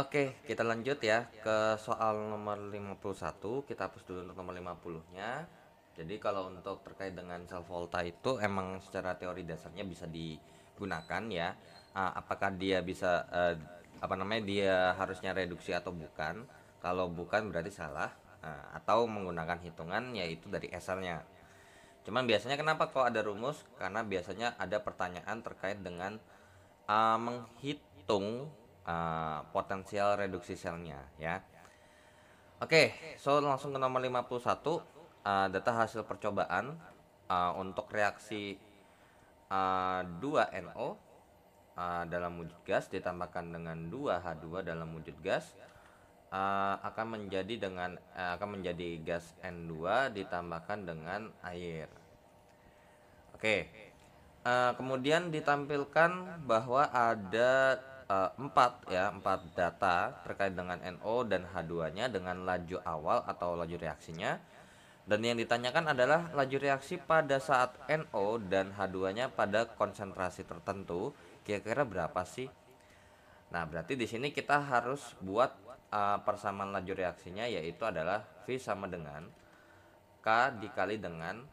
Oke, kita lanjut ya ke soal nomor 51. Kita hapus dulu untuk nomor 50-nya. Jadi kalau untuk terkait dengan sel volta itu emang secara teori dasarnya bisa digunakan ya. Apakah dia bisa apa namanya dia harusnya reduksi atau bukan? Kalau bukan berarti salah. Atau menggunakan hitungan yaitu dari asalnya. Cuman biasanya kenapa kok ada rumus? Karena biasanya ada pertanyaan terkait dengan menghitung potensial reduksi selnya ya. Oke, so langsung ke nomor 51, data hasil percobaan untuk reaksi 2NO dalam wujud gas ditambahkan dengan 2H2 dalam wujud gas akan menjadi gas N2 ditambahkan dengan air. Oke. Kemudian ditampilkan bahwa ada empat data terkait dengan NO dan H2-nya dengan laju awal atau laju reaksinya. Dan yang ditanyakan adalah laju reaksi pada saat NO dan H2-nya pada konsentrasi tertentu kira-kira berapa sih? Nah, berarti di sini kita harus buat persamaan laju reaksinya, yaitu adalah V sama dengan K dikali dengan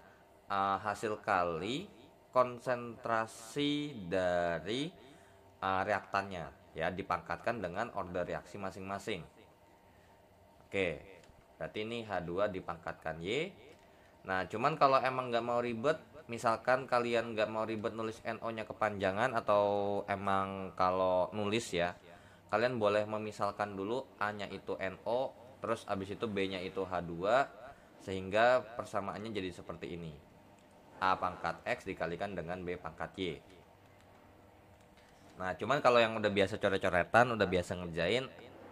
hasil kali konsentrasi dari reaktannya ya, dipangkatkan dengan order reaksi masing-masing. Oke, berarti ini H2 dipangkatkan Y. Nah, cuman kalau emang nggak mau ribet, misalkan kalian nggak mau ribet nulis NO-nya kepanjangan, atau emang kalau nulis ya, kalian boleh memisalkan dulu A-nya itu NO, terus abis itu B-nya itu H2, sehingga persamaannya jadi seperti ini. A pangkat X dikalikan dengan B pangkat Y. Nah, cuman kalau yang udah biasa coret-coretan, udah biasa ngerjain,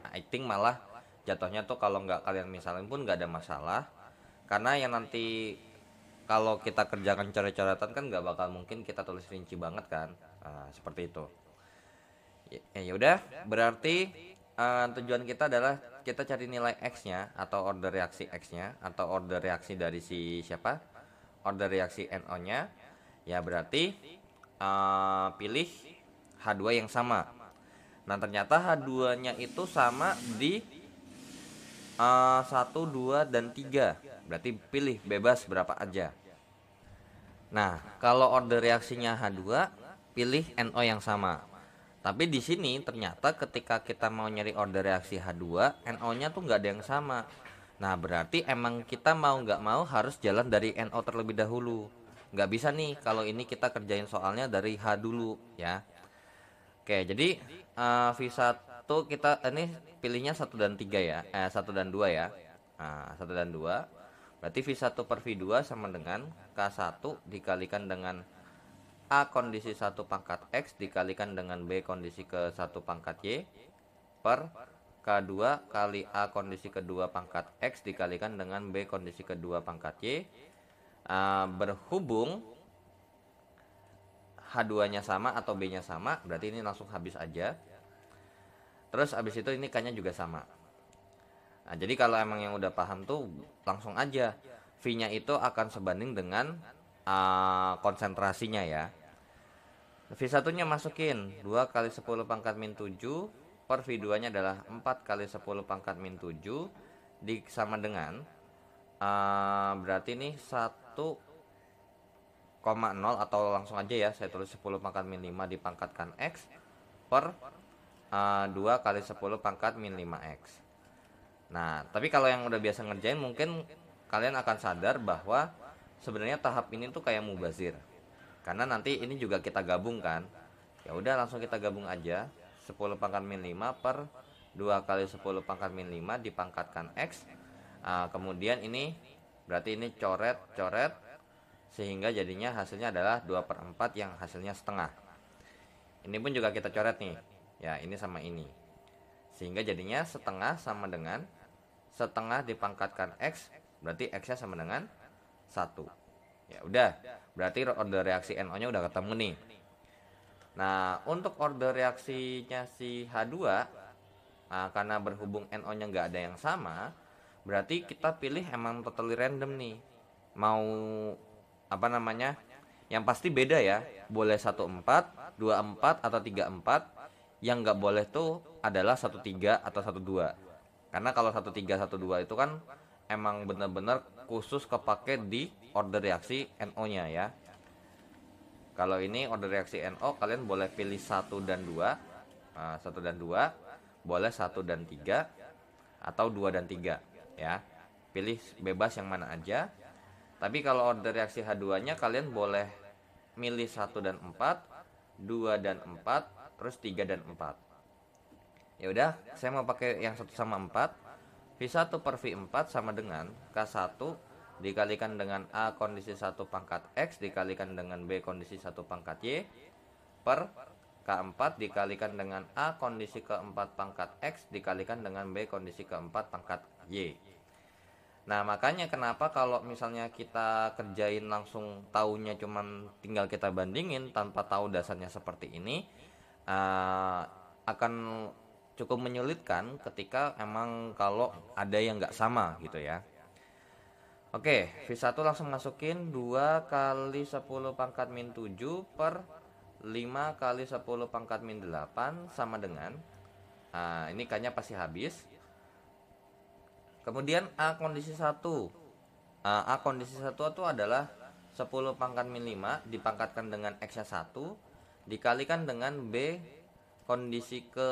I think malah jatuhnya tuh kalau nggak kalian misalin pun nggak ada masalah. Karena yang nanti kalau kita kerjakan coret-coretan kan nggak bakal mungkin kita tulis rinci banget kan. Seperti itu. Ya udah, berarti tujuan kita adalah kita cari nilai X-nya atau order reaksi X-nya atau order reaksi dari si siapa? Order reaksi NO-nya. Ya berarti pilih H2 yang sama. Nah, ternyata H2-nya itu sama di 1, 2, dan 3. Berarti pilih bebas berapa aja. Nah, kalau order reaksinya H2, pilih NO yang sama. Tapi di sini ternyata ketika kita mau nyari order reaksi H2, NO-nya tuh nggak ada yang sama. Nah, berarti emang kita mau nggak mau harus jalan dari NO terlebih dahulu. Nggak bisa nih kalau ini kita kerjain soalnya dari H dulu ya. Oke, jadi V1 kita ini pilihnya 1 dan 3 ya. 1 dan 2 ya. 1 dan 2. Berarti V1 per V2 sama dengan K1 dikalikan dengan A kondisi 1 pangkat X dikalikan dengan B kondisi ke 1 pangkat Y per K2 kali A kondisi kedua pangkat X dikalikan dengan B kondisi kedua pangkat Y. Berhubung H2-nya sama atau B-nya sama, berarti ini langsung habis aja. Terus habis itu ini K-nya juga sama. Nah, jadi kalau emang yang udah paham tuh langsung aja V-nya itu akan sebanding dengan konsentrasinya ya. V1-nya masukin 2 kali 10 pangkat min 7 per V2-nya adalah 4 kali 10 pangkat min 7 sama dengan berarti ini 1,0, atau langsung aja ya saya tulis 10 pangkat min 5 dipangkatkan X per 2 kali 10 pangkat min 5X. Nah, tapi kalau yang udah biasa ngerjain mungkin kalian akan sadar bahwa sebenarnya tahap ini tuh kayak mubazir. Karena nanti ini juga kita gabungkan. Ya udah langsung kita gabung aja. 10 pangkat min 5 per 2 kali 10 pangkat min 5 dipangkatkan X. Kemudian ini berarti ini coret-coret sehingga jadinya hasilnya adalah 2/4 yang hasilnya setengah. Ini pun juga kita coret nih. Ya, ini sama ini. Sehingga jadinya setengah sama dengan setengah dipangkatkan X, berarti X-nya sama dengan 1. Ya udah, berarti order reaksi NO-nya udah ketemu nih. Nah, untuk order reaksinya si H2, karena berhubung NO-nya nggak ada yang sama, berarti kita pilih emang totally random nih. Mau apa namanya? Yang pasti beda ya. Boleh 1,4, 2,4 atau 3,4. yang nggak boleh tuh adalah 13 atau 12. Karena kalau 13 12 itu kan emang bener-bener khusus kepake di order reaksi NO-nya ya. Kalau ini order reaksi NO, kalian boleh pilih 1 dan 2. 1 dan 2, boleh 1 dan 3, atau 2 dan 3 ya. Pilih bebas yang mana aja. Tapi kalau order reaksi H2-nya kalian boleh milih 1 dan 4, 2 dan 4, terus 3 dan 4. Ya udah, saya mau pakai yang 1 sama 4. V1 per V4 sama dengan K1 dikalikan dengan A kondisi 1 pangkat X dikalikan dengan B kondisi 1 pangkat Y per K4 dikalikan dengan A kondisi keempat pangkat X dikalikan dengan B kondisi keempat pangkat Y. Nah, makanya kenapa kalau misalnya kita kerjain langsung taunya cuman tinggal kita bandingin tanpa tahu dasarnya seperti ini, akan cukup menyulitkan ketika emang kalau ada yang nggak sama gitu ya. Oke, V1 langsung masukin 2 kali 10 pangkat min 7 per 5 kali 10 pangkat min 8 sama dengan, ini K-nya pasti habis. Kemudian A kondisi 1. A kondisi 1 itu adalah 10 pangkat min 5 dipangkatkan dengan X-nya 1 dikalikan dengan B kondisi ke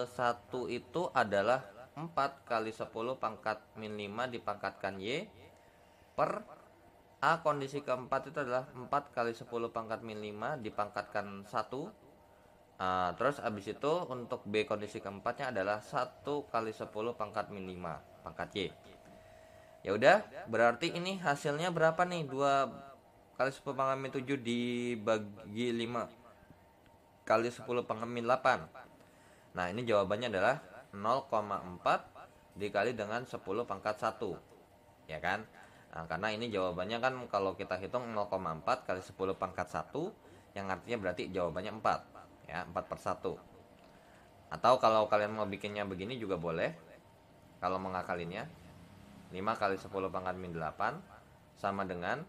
1 itu adalah 4 kali 10 pangkat min 5 dipangkatkan Y per A kondisi keempat itu adalah 4 kali 10 pangkat min 5 dipangkatkan 1. Terus abis itu untuk B kondisi keempatnya adalah 1 kali 10 pangkat min 5 pangkat Y. Ya udah, berarti ini hasilnya berapa nih? 2 kali 10 pangkat min 7 dibagi 5 kali 10 pangkat min 8. Nah, ini jawabannya adalah 0,4 dikali dengan 10 pangkat 1. Ya kan? Nah, karena ini jawabannya kan kalau kita hitung 0,4 kali 10 pangkat 1, yang artinya berarti jawabannya 4. Ya, 4 per 1. Atau kalau kalian mau bikinnya begini juga boleh. Kalau mengakalinnya 5 kali 10 pangkat min 8 sama dengan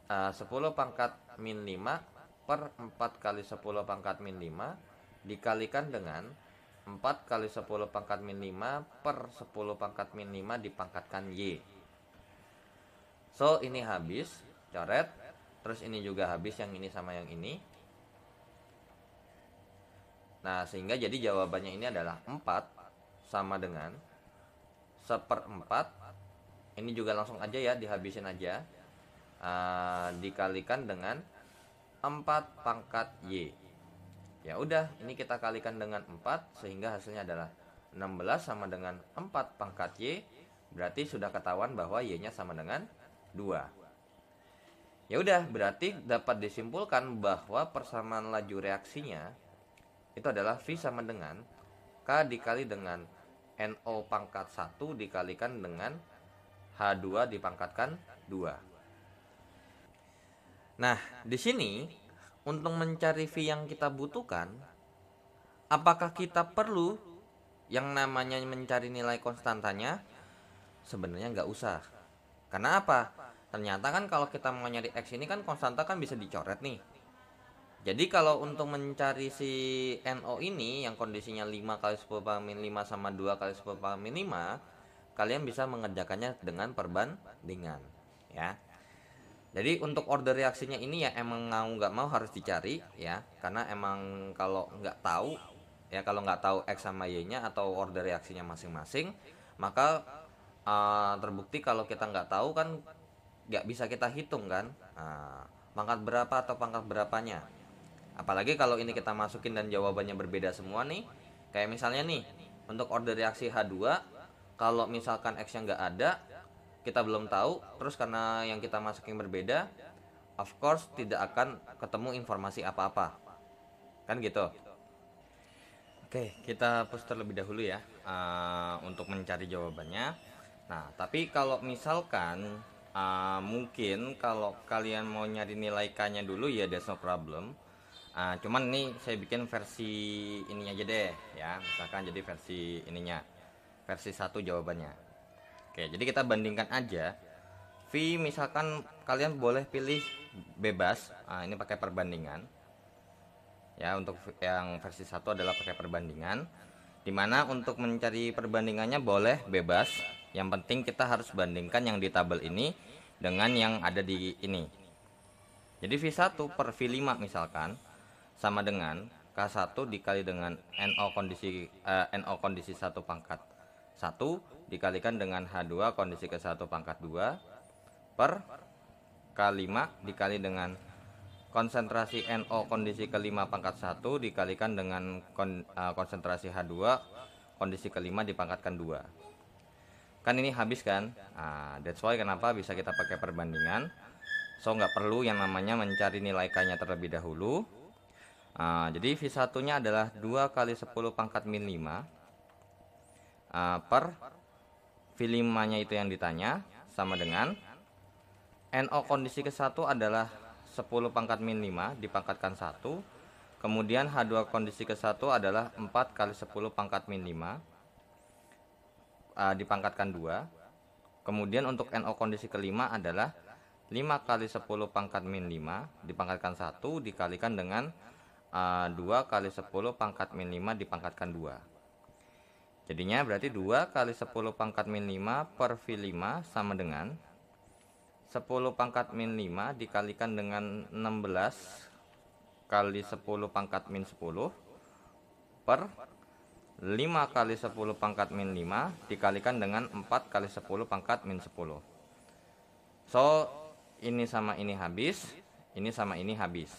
10 pangkat min 5 per 4 kali 10 pangkat min 5 dikalikan dengan 4 kali 10 pangkat min 5 per 10 pangkat min 5 dipangkatkan Y. So, ini habis, coret. Terus ini juga habis, yang ini sama yang ini. Nah, sehingga jadi jawabannya ini adalah 4 sama dengan 1/4. Ini juga langsung aja ya, dihabisin aja. Dikalikan dengan 4 pangkat Y. Ya udah, ini kita kalikan dengan 4 sehingga hasilnya adalah 16 sama dengan 4 pangkat Y. Berarti sudah ketahuan bahwa Y-nya sama dengan 2. Ya udah, berarti dapat disimpulkan bahwa persamaan laju reaksinya itu adalah V sama dengan K dikali dengan NO pangkat 1 dikalikan dengan H2 dipangkatkan 2. Nah, di sini untuk mencari V yang kita butuhkan, apakah kita perlu yang namanya mencari nilai konstantanya? Sebenarnya nggak usah. Karena apa? Ternyata kan kalau kita mau nyari X ini kan konstanta kan bisa dicoret nih. Jadi kalau untuk mencari si NO ini yang kondisinya 5 kali 10 pangkat min 5 sama 2 kali 10 pangkat min 5, kalian bisa mengerjakannya dengan perbandingan ya. Jadi untuk order reaksinya ini ya emang mau nggak mau harus dicari ya, karena emang kalau nggak tahu ya, kalau nggak tahu X sama Y-nya atau order reaksinya masing-masing, maka terbukti kalau kita nggak tahu kan nggak bisa kita hitung kan, pangkat berapa atau pangkat berapanya. Apalagi kalau ini kita masukin dan jawabannya berbeda semua nih. Kayak misalnya nih, untuk order reaksi H2, kalau misalkan X-nya nggak ada, kita belum tahu, terus karena yang kita masukin berbeda, of course tidak akan ketemu informasi apa-apa. Kan gitu. Oke, kita push terlebih dahulu ya, untuk mencari jawabannya. Nah, tapi kalau misalkan mungkin kalau kalian mau nyari nilai K-nya dulu ya that's no problem. Cuman nih saya bikin versi ininya aja deh ya, misalkan jadi versi ininya, versi 1 jawabannya. Oke, jadi kita bandingkan aja. V misalkan kalian boleh pilih bebas, ini pakai perbandingan Ya, untuk yang versi 1 adalah pakai perbandingan, dimana untuk mencari perbandingannya boleh bebas, yang penting kita harus bandingkan yang di tabel ini dengan yang ada di ini. Jadi V1 per V5 misalkan sama dengan K1 dikali dengan NO kondisi 1 pangkat 1 dikalikan dengan H2 kondisi ke1 pangkat 2 per K5 dikali dengan konsentrasi NO kondisi ke5 pangkat 1 dikalikan dengan konsentrasi H2 kondisi ke5 dipangkatkan 2. Kan ini habis kan? Nah, that's why kenapa bisa kita pakai perbandingan. So nggak perlu yang namanya mencari nilai K-nya terlebih dahulu. Jadi V1 nya adalah 2 kali 10 pangkat min 5 per V5 nya itu yang ditanya sama dengan NO kondisi ke1 adalah 10 pangkat min 5 dipangkatkan 1. Kemudian H2 kondisi ke1 adalah 4 kali 10 pangkat min 5 dipangkatkan 2. Kemudian untuk NO kondisi ke5 adalah 5 kali 10 pangkat min 5 dipangkatkan 1 dikalikan dengan 2 kali 10 pangkat min 5 dipangkatkan 2. Jadinya berarti 2 kali 10 pangkat min 5 per V5 sama dengan 10 pangkat min 5 dikalikan dengan 16 kali 10 pangkat min 10 per 5 kali 10 pangkat min 5 dikalikan dengan 4 kali 10 pangkat min 10. So, ini sama ini habis, ini sama ini habis.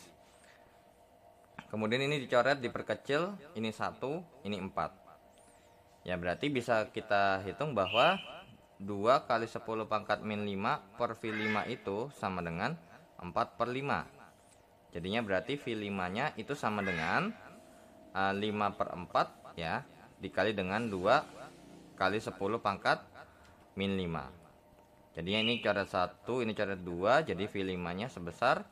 Kemudian ini dicoret, diperkecil, ini 1, ini 4. Ya, berarti bisa kita hitung bahwa 2 kali 10 pangkat min 5 per V5 itu sama dengan 4 per 5. Jadinya berarti V5 nya itu sama dengan 5 per 4 ya, dikali dengan 2 kali 10 pangkat min 5. Jadinya ini coret 1, ini coret 2, jadi V5 nya sebesar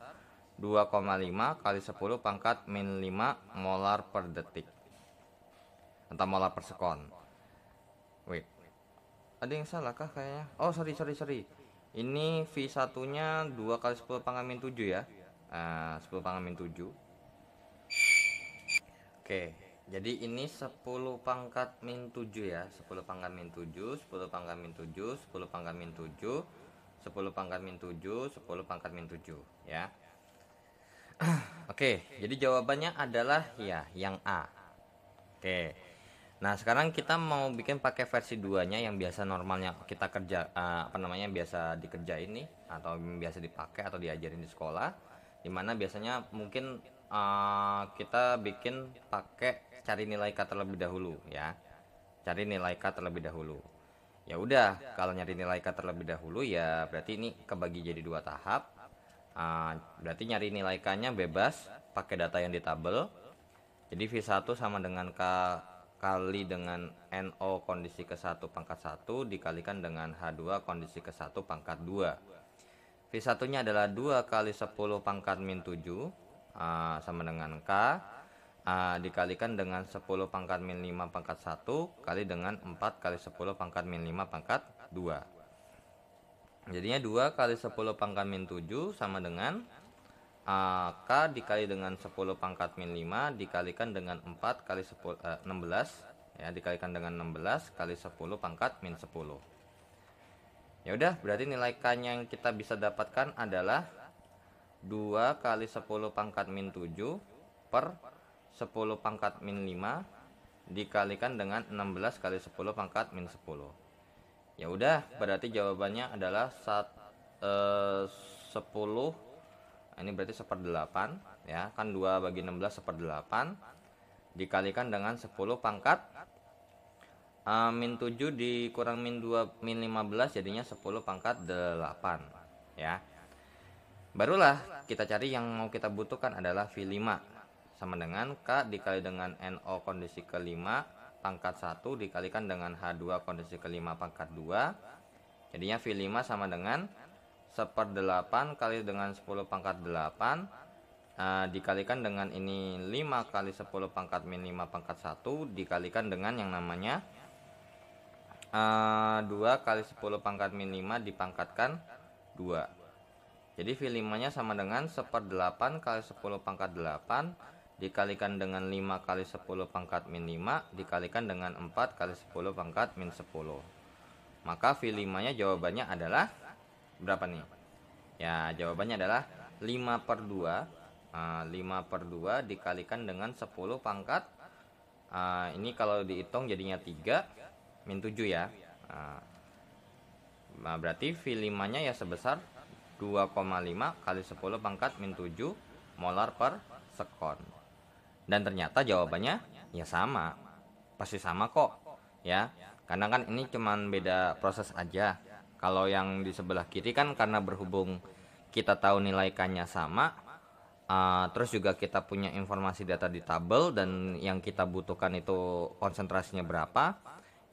2,5 kali 10 pangkat min 5 molar per detik atau molar per sekon. Wait, ada yang salah kah kayaknya? Oh sorry, ini V1 nya 2 kali 10 pangkat min 7 ya, 10 pangkat min 7. Oke, jadi ini 10 pangkat min 7 ya, 10 pangkat min 7, 10 pangkat min 7, 10 pangkat min 7, 10 pangkat min 7, 10 pangkat min 7 ya. Oke, jadi jawabannya adalah ya yang A. Oke, nah sekarang kita mau bikin pakai versi 2 nya yang biasa normalnya kita kerja, biasa dikerjain nih, atau biasa dipakai atau diajarin di sekolah, dimana biasanya mungkin kita bikin pakai cari nilai K terlebih dahulu ya, cari nilai K terlebih dahulu. Ya udah, kalau nyari nilai K terlebih dahulu ya berarti ini kebagi jadi 2 tahap. Berarti nyari nilai K nya bebas pakai data yang di tabel. Jadi V1 sama dengan K kali dengan NO kondisi ke1 pangkat 1 dikalikan dengan H2 kondisi ke1 pangkat 2. V1 nya adalah 2 kali 10 pangkat min 7 sama dengan K dikalikan dengan 10 pangkat min 5 pangkat 1 kali dengan 4 kali 10 pangkat min 5 pangkat 2. Jadinya 2 kali 10 pangkat min 7 sama dengan K dikali dengan 10 pangkat min 5 dikalikan dengan 4 kali 16 ya, dikalikan dengan 16 kali 10 pangkat min 10. Ya udah, berarti nilai K nya yang kita bisa dapatkan adalah 2 kali 10 pangkat min 7 per 10 pangkat min 5 dikalikan dengan 16 kali 10 pangkat min 10. Ya udah, berarti jawabannya adalah 10. Ini berarti 1/8 ya, kan 2 bagi 16 1/8 dikalikan dengan 10 pangkat min 7 dikurang min 2 min 15 jadinya 10 pangkat 8 ya. Barulah kita cari yang mau kita butuhkan adalah V5 sama dengan K dikali dengan NO kondisi ke5 pangkat 1 dikalikan dengan H2 kondisi ke5 pangkat 2. Jadinya V5 sama dengan 1/8 kali dengan 10 pangkat 8 dikalikan dengan ini 5 kali 10 pangkat min 5 pangkat 1 dikalikan dengan yang namanya 2 kali 10 pangkat min 5 dipangkatkan 2. Jadi V5 nya sama dengan 1/8 kali 10 pangkat 8 dikalikan dengan 5 kali 10 pangkat min 5 dikalikan dengan 4 kali 10 pangkat min 10. Maka V5 nya jawabannya adalah berapa nih? Ya, jawabannya adalah 5 per 2. 5 per 2 dikalikan dengan 10 pangkat. Ini kalau dihitung jadinya 3 min 7 ya. Berarti V5 nya ya sebesar 2,5 kali 10 pangkat min 7 molar per sekon. Dan ternyata jawabannya ya sama. Pasti sama kok ya. Karena kan ini cuman beda proses aja. Kalau yang di sebelah kiri kan karena berhubung kita tahu nilai K-nya sama, terus juga kita punya informasi data di tabel dan yang kita butuhkan itu konsentrasinya berapa,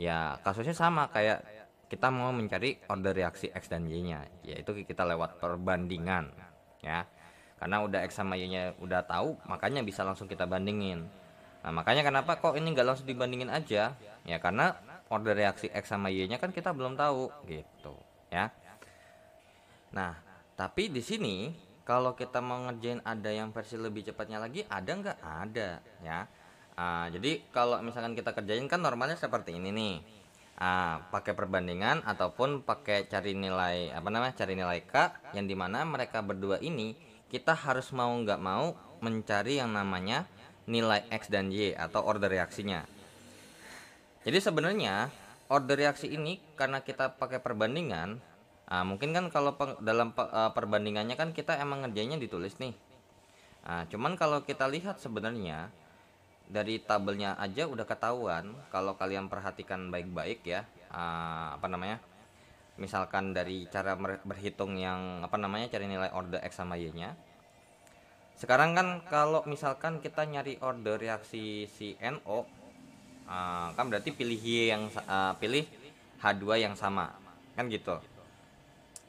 ya kasusnya sama kayak kita mau mencari order reaksi X dan Y-nya, yaitu kita lewat perbandingan ya. Karena udah X sama Y-nya udah tahu, makanya bisa langsung kita bandingin. Nah, makanya kenapa kok ini nggak langsung dibandingin aja? Ya karena order reaksi X sama Y-nya kan kita belum tahu gitu ya. Nah, tapi di sini kalau kita mau ngerjain ada yang versi lebih cepatnya lagi, ada nggak? Ada ya. Jadi kalau misalkan kita kerjain kan normalnya seperti ini nih. Pakai perbandingan ataupun pakai cari nilai cari nilai K, yang dimana mereka berdua ini kita harus mau nggak mau mencari yang namanya nilai X dan Y atau order reaksinya. Jadi sebenarnya order reaksi ini karena kita pakai perbandingan, mungkin kan kalau dalam perbandingannya kan kita emang ngerjainnya ditulis nih. Cuman kalau kita lihat sebenarnya dari tabelnya aja udah ketahuan kalau kalian perhatikan baik-baik ya. Misalkan dari cara berhitung yang cari nilai order X sama Y-nya. Sekarang kan kalau misalkan kita nyari order reaksi si NO, kan berarti pilih pilih H2 yang sama kan gitu.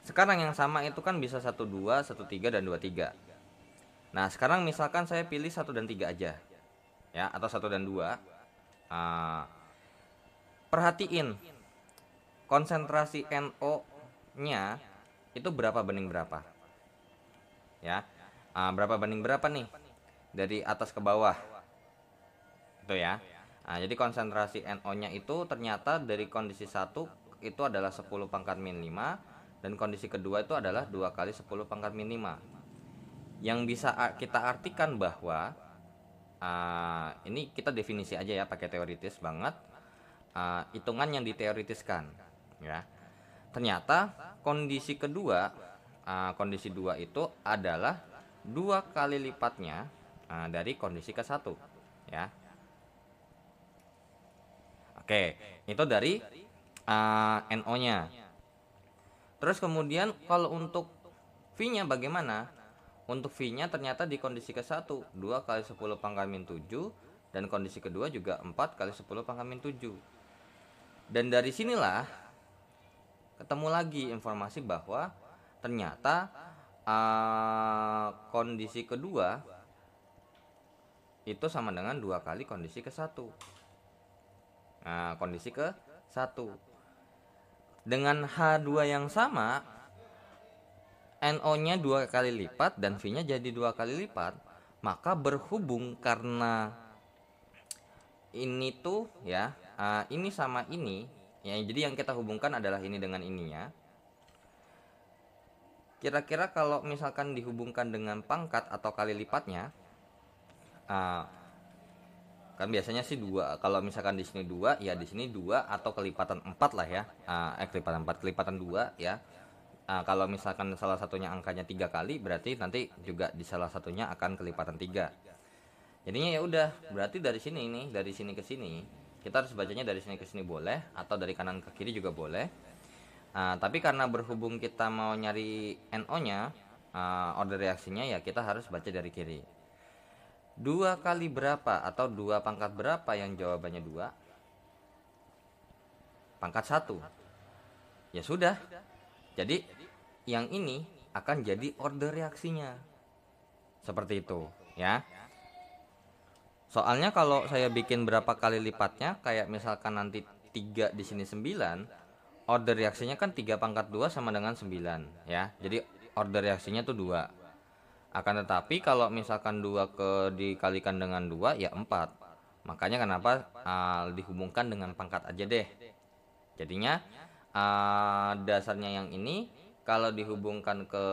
Sekarang yang sama itu kan bisa 12, 13 dan 23. Nah, sekarang misalkan saya pilih 1 dan 3 aja ya, atau 1 dan 2. Perhatiin konsentrasi NO-nya itu berapa banding berapa ya. Berapa banding berapa nih dari atas ke bawah itu ya. Jadi konsentrasi NO-nya itu ternyata dari kondisi 1 itu adalah 10 pangkat min 5 dan kondisi kedua itu adalah 2 kali 10 pangkat min 5. Yang bisa kita artikan bahwa ini kita definisi aja ya, pakai teoritis banget, hitungan yang diteoritiskan ya. Ternyata kondisi kedua, kondisi 2 itu adalah 2 kali lipatnya dari kondisi ke-1 ya. Oke, itu dari NO-nya. Terus kemudian kalau untuk V-nya bagaimana? Untuk V-nya ternyata di kondisi ke-1 2 kali 10 pangkat min 7 dan kondisi kedua juga 4 kali 10 pangkat min 7. Dan dari sinilah ketemu lagi informasi bahwa ternyata kondisi kedua itu sama dengan 2 kali kondisi ke-1. Kondisi ke-1 dengan H2 yang sama, NO-nya 2 kali lipat dan V-nya jadi 2 kali lipat, maka berhubung karena ini tuh ya, ini sama ini ya, jadi yang kita hubungkan adalah ini dengan ininya. Kira-kira kalau misalkan dihubungkan dengan pangkat atau kali lipatnya, kan biasanya sih 2. Kalau misalkan di sini 2, ya di sini 2 atau kelipatan 4 lah ya. Kelipatan 4, kelipatan 2 ya. Kalau misalkan salah satunya angkanya 3 kali, berarti nanti juga di salah satunya akan kelipatan 3. Jadinya ya udah, berarti dari sini nih, dari sini ke sini, kita harus bacanya dari sini ke sini boleh, atau dari kanan ke kiri juga boleh. Tapi karena berhubung kita mau nyari NO-nya, order reaksinya, ya kita harus baca dari kiri. 2 kali berapa atau 2 pangkat berapa yang jawabannya 2? Pangkat 1. Ya sudah. Jadi yang ini akan jadi order reaksinya. Seperti itu, ya. Soalnya kalau saya bikin berapa kali lipatnya, kayak misalkan nanti 3 di sini 9, order reaksinya kan 3 pangkat 2 sama dengan 9, ya. Jadi order reaksinya tuh 2. Akan tetapi kalau misalkan 2 dikalikan dengan 2 ya 4. Makanya kenapa dihubungkan dengan pangkat aja deh. Jadinya dasarnya yang ini kalau dihubungkan ke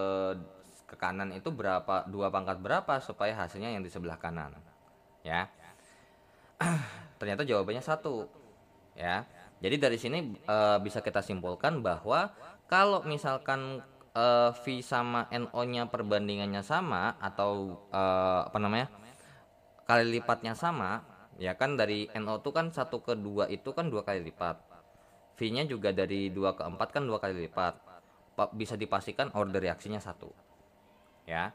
kanan itu berapa, 2 pangkat berapa supaya hasilnya yang di sebelah kanan. Ya. Ternyata jawabannya 1. Ya. Jadi dari sini bisa kita simpulkan bahwa kalau misalkan V sama NO-nya perbandingannya sama atau kali lipatnya sama, ya kan dari NO itu kan 1 ke 2 itu kan 2 kali lipat. V-nya juga dari 2 ke 4 kan 2 kali lipat. Bisa dipastikan order reaksinya 1. Ya.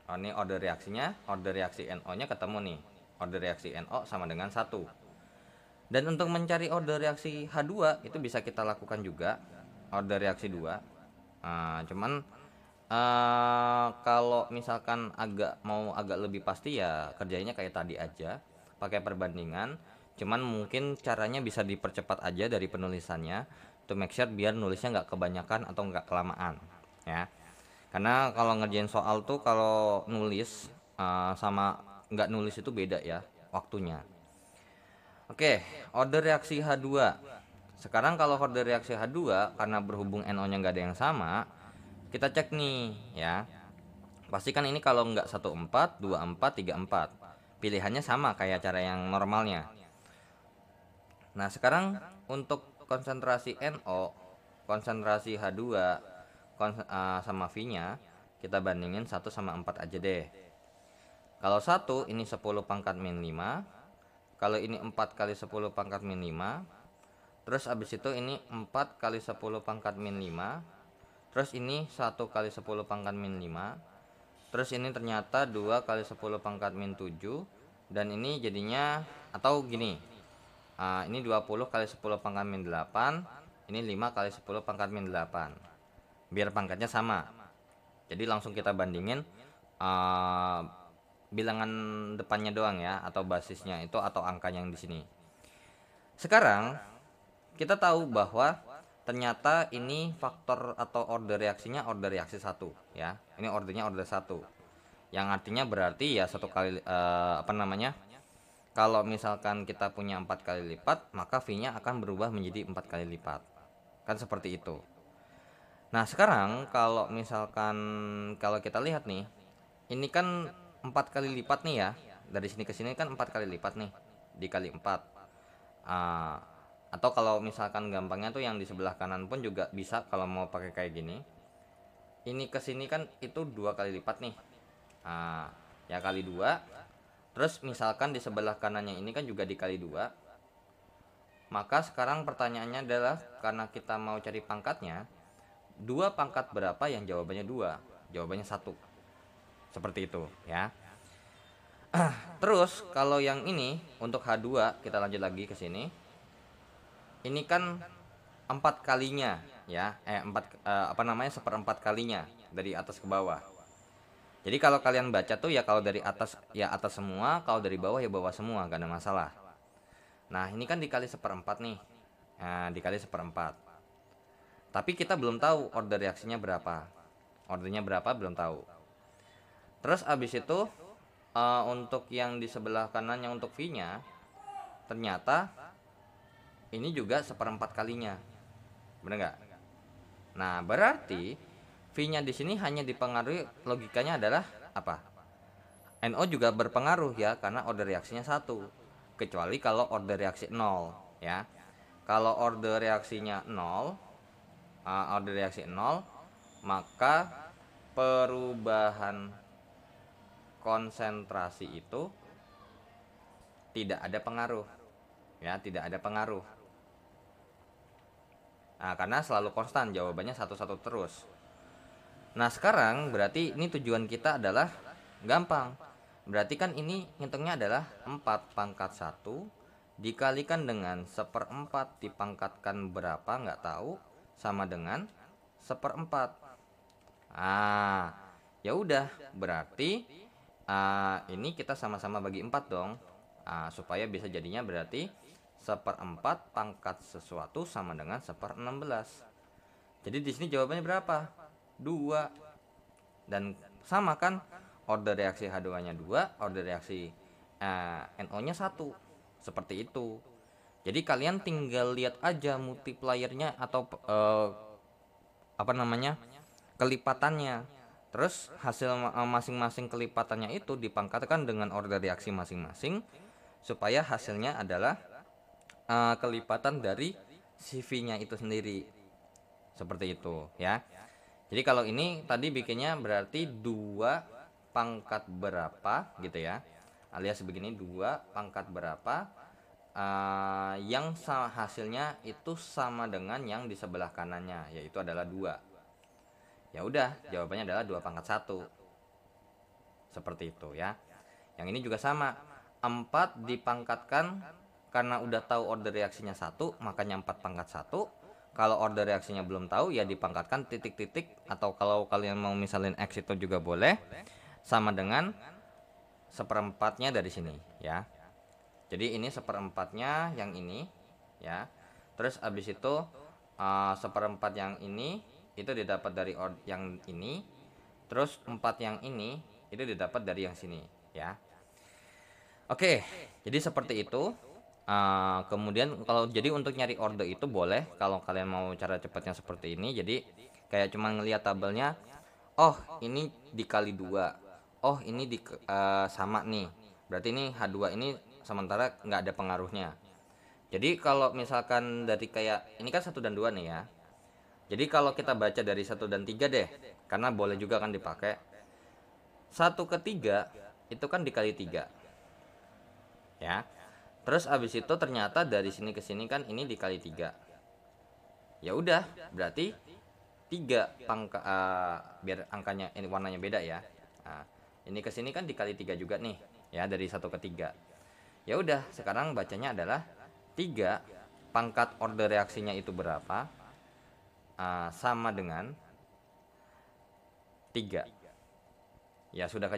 Ini order reaksi NO-nya ketemu nih. Order reaksi NO sama dengan 1. Dan untuk mencari order reaksi H2 itu bisa kita lakukan juga order reaksi 2. Cuman kalau misalkan agak lebih pasti ya kerjanya kayak tadi aja, pakai perbandingan. Cuman mungkin caranya bisa dipercepat aja dari penulisannya to make sure biar nulisnya nggak kebanyakan atau nggak kelamaan ya. Karena kalau ngerjain soal tuh kalau nulis sama nggak nulis itu beda ya waktunya. Oke, order reaksi H2. Sekarang kalau order reaksi H2 karena berhubung NO-nya nggak ada yang sama, kita cek nih ya. Pastikan ini kalau nggak 14, 24, 34. Pilihannya sama kayak cara yang normalnya. Nah, sekarang untuk konsentrasi NO, konsentrasi H2 sama V-nya kita bandingin 1 sama 4 aja deh. Kalau 1 ini 10 pangkat min 5. Kalau ini 4 kali 10 pangkat min 5. Terus abis itu ini 4 kali 10 pangkat min 5. Terus ini 1 kali 10 pangkat min 5. Terus ini ternyata 2 kali 10 pangkat min 7. Dan ini jadinya, atau gini, ini 20 kali 10 pangkat min 8. Ini 5 kali 10 pangkat min 8. Biar pangkatnya sama. Jadi langsung kita bandingin bilangan depannya doang ya, atau basisnya itu atau angkanya yang di sini. Sekarang kita tahu bahwa ternyata ini faktor atau order reaksinya order reaksi 1 ya. Ini ordernya order 1. Yang artinya berarti ya 1 kali kalau misalkan kita punya 4 kali lipat, maka V-nya akan berubah menjadi 4 kali lipat. Kan seperti itu. Nah, sekarang kalau misalkan kalau kita lihat nih, ini kan 4 kali lipat nih ya. Dari sini ke sini kan 4 kali lipat nih. Dikali 4. Atau kalau misalkan gampangnya tuh yang di sebelah kanan pun juga bisa kalau mau pakai kayak gini. Ini ke sini kan itu 2 kali lipat nih. Ya kali 2. Terus misalkan di sebelah kanannya ini kan juga dikali 2. Maka sekarang pertanyaannya adalah karena kita mau cari pangkatnya, 2 pangkat berapa yang jawabannya 2? Jawabannya 1. Seperti itu ya. Terus kalau yang ini untuk H2 kita lanjut lagi ke sini. Ini kan 4 kalinya ya, 1/4 kalinya dari atas ke bawah. Jadi kalau kalian baca tuh ya kalau dari atas ya atas semua, kalau dari bawah ya bawah semua, gak ada masalah. Nah, ini kan dikali 1/4 nih. Nah, dikali 1/4. Tapi kita belum tahu order reaksinya berapa. Ordernya berapa belum tahu. Terus abis itu untuk yang di sebelah kanannya untuk V-nya ternyata ini juga 1/4 kalinya. Bener nggak? Nah, berarti V-nya di sini hanya dipengaruhi, logikanya adalah apa? NO juga berpengaruh ya, karena order reaksinya 1. Kecuali kalau order reaksi 0 ya. Kalau order reaksinya 0, maka perubahan konsentrasi itu tidak ada pengaruh ya, tidak ada pengaruh. Nah, karena selalu konstan, jawabannya 1-1 terus. Nah, sekarang berarti ini tujuan kita adalah gampang. Berarti kan ini ngitungnya adalah 4 pangkat 1 dikalikan dengan 1/4 dipangkatkan berapa nggak tahu, sama dengan 1/4. Ya udah, berarti ini kita sama-sama bagi 4 dong. Supaya bisa jadinya berarti 1/4 pangkat sesuatu sama dengan 1/16. Jadi di sini jawabannya berapa? 2. Dan sama kan, order reaksi H2-nya 2, order reaksi NO-nya 1, seperti itu. Jadi kalian tinggal lihat aja multipliernya atau kelipatannya. Terus hasil masing-masing kelipatannya itu dipangkatkan dengan order reaksi masing-masing supaya hasilnya adalah kelipatan dari CV-nya itu sendiri. Seperti itu ya. Jadi kalau ini tadi bikinnya berarti 2 pangkat berapa gitu ya. Alias begini, 2 pangkat berapa yang hasilnya itu sama dengan yang di sebelah kanannya, yaitu adalah 2. Ya udah, jawabannya adalah 2 pangkat 1. Seperti itu ya. Yang ini juga sama. 4 dipangkatkan karena udah tahu order reaksinya 1, makanya 4 pangkat 1. Kalau order reaksinya belum tahu ya dipangkatkan titik-titik, atau kalau kalian mau misalin X itu juga boleh, sama dengan seperempatnya dari sini ya. Jadi ini seperempatnya yang ini ya. Terus abis itu seperempat yang ini itu didapat dari yang ini. Terus 4 yang ini itu didapat dari yang sini ya. Oke, jadi seperti itu. Kemudian kalau jadi untuk nyari order itu boleh kalau kalian mau cara cepatnya seperti ini. Jadi kayak cuma ngelihat tabelnya, oh ini dikali 2, oh ini sama nih, berarti ini H2 ini sementara nggak ada pengaruhnya. Jadi kalau misalkan dari kayak ini kan 1 dan 2 nih ya. Jadi kalau kita baca dari 1 dan 3 deh, karena boleh juga kan dipakai. 1 ke 3 itu kan dikali 3 ya. Terus abis itu ternyata dari sini ke sini kan ini dikali 3. Ya udah, berarti 3 biar angkanya ini warnanya beda ya. Nah, ini ke sini kan dikali 3 juga nih ya, dari 1 ke 3. Ya udah, sekarang bacanya adalah 3 pangkat order reaksinya itu berapa? Sama dengan 3. Ya sudah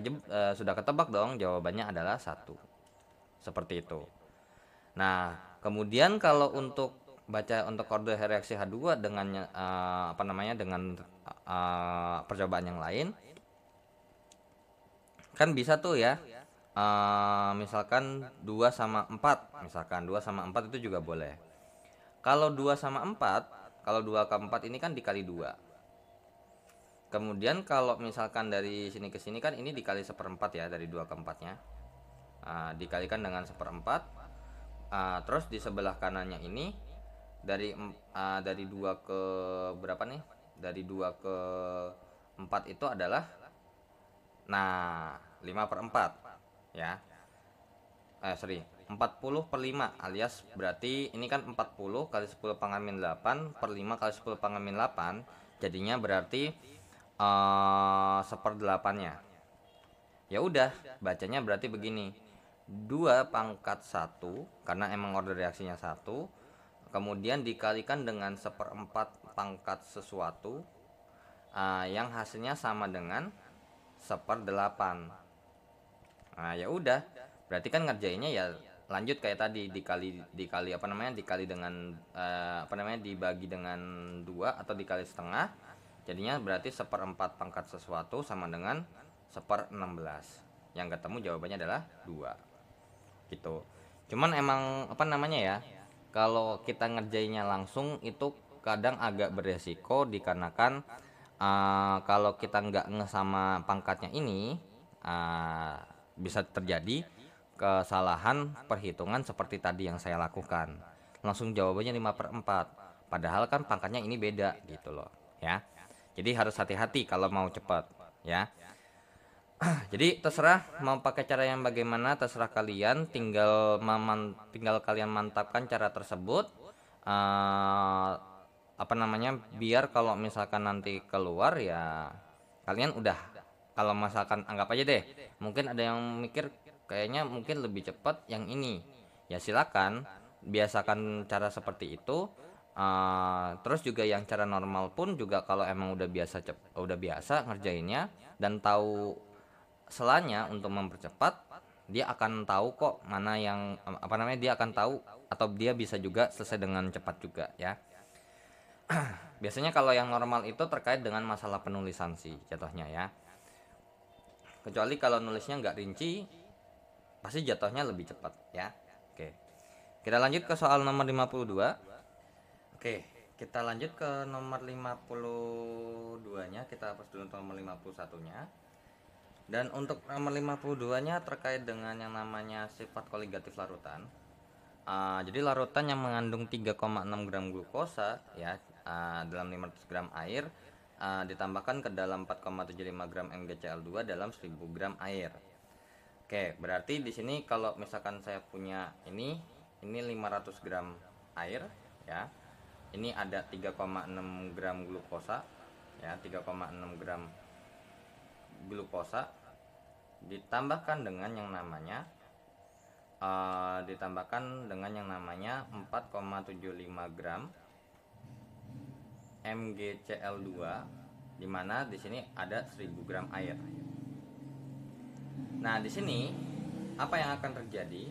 ketebak dong, jawabannya adalah 1. Seperti itu. Nah, kemudian kalau untuk baca untuk order reaksi H2 dengan dengan percobaan yang lain kan bisa tuh ya. Misalkan 2 sama 4, misalkan 2 sama 4 itu juga boleh. Kalau 2 sama 4, kalau 2 ke 4 ini kan dikali 2. Kemudian kalau misalkan dari sini ke sini kan ini dikali 1/4 ya, dari 2 ke 4-nya. Dikalikan dengan 1/4. Terus di sebelah kanannya ini dari 2 ke berapa nih? Dari 2 ke 4 itu adalah 5/4 ya. 40/5 alias berarti ini kan 40 kali 10 pangkat 8 per 5 kali 10 pangkat 8, jadinya berarti 1/8-nya. Ya udah, bacanya berarti begini. 2 pangkat 1 karena emang order reaksinya 1, kemudian dikalikan dengan 1/4 pangkat sesuatu yang hasilnya sama dengan 1/8. Ya udah, berarti kan ngerjainnya ya lanjut kayak tadi, dikali dengan dibagi dengan 2 atau dikali setengah, jadinya berarti 1/4 pangkat sesuatu sama dengan 1/16. Yang ketemu jawabannya adalah 2 gitu. Cuman emang kalau kita ngerjainnya langsung itu kadang agak beresiko dikarenakan kalau kita nggak nge sama pangkatnya ini bisa terjadi kesalahan perhitungan seperti tadi yang saya lakukan. Langsung jawabannya 5/4, padahal kan pangkatnya ini beda gitu loh ya. Jadi harus hati-hati kalau mau cepat ya. Jadi terserah mau pakai cara yang bagaimana, terserah kalian, tinggal kalian mantapkan cara tersebut. Biar kalau misalkan nanti keluar ya kalian udah, kalau misalkan anggap aja deh, mungkin ada yang mikir kayaknya mungkin lebih cepat yang ini. Ya silakan biasakan cara seperti itu. Terus juga yang cara normal pun juga kalau emang udah biasa ngerjainnya dan tahu selanya untuk mempercepat, dia akan tahu kok mana yang dia akan tahu, atau dia bisa juga selesai dengan cepat juga ya. Biasanya kalau yang normal itu terkait dengan masalah penulisan sih jatuhnya ya. Kecuali kalau nulisnya nggak rinci, pasti jatuhnya lebih cepat ya. Oke. Kita lanjut ke soal nomor 52. Oke, kita lanjut ke nomor 52-nya. Kita hapus dulu nomor 51-nya. Dan untuk nomor 52-nya terkait dengan yang namanya sifat koligatif larutan. Jadi larutan yang mengandung 3,6 gram glukosa ya dalam 500 gram air ditambahkan ke dalam 4,75 gram MgCl2 dalam 1000 gram air. Oke, berarti di sini kalau misalkan saya punya ini 500 gram air ya. Ini ada 3,6 gram glukosa ya, 3,6 gram glukosa ditambahkan dengan yang namanya 4,75 gram MgCl2, di mana di sini ada 1000 gram air. Nah, di sini apa yang akan terjadi?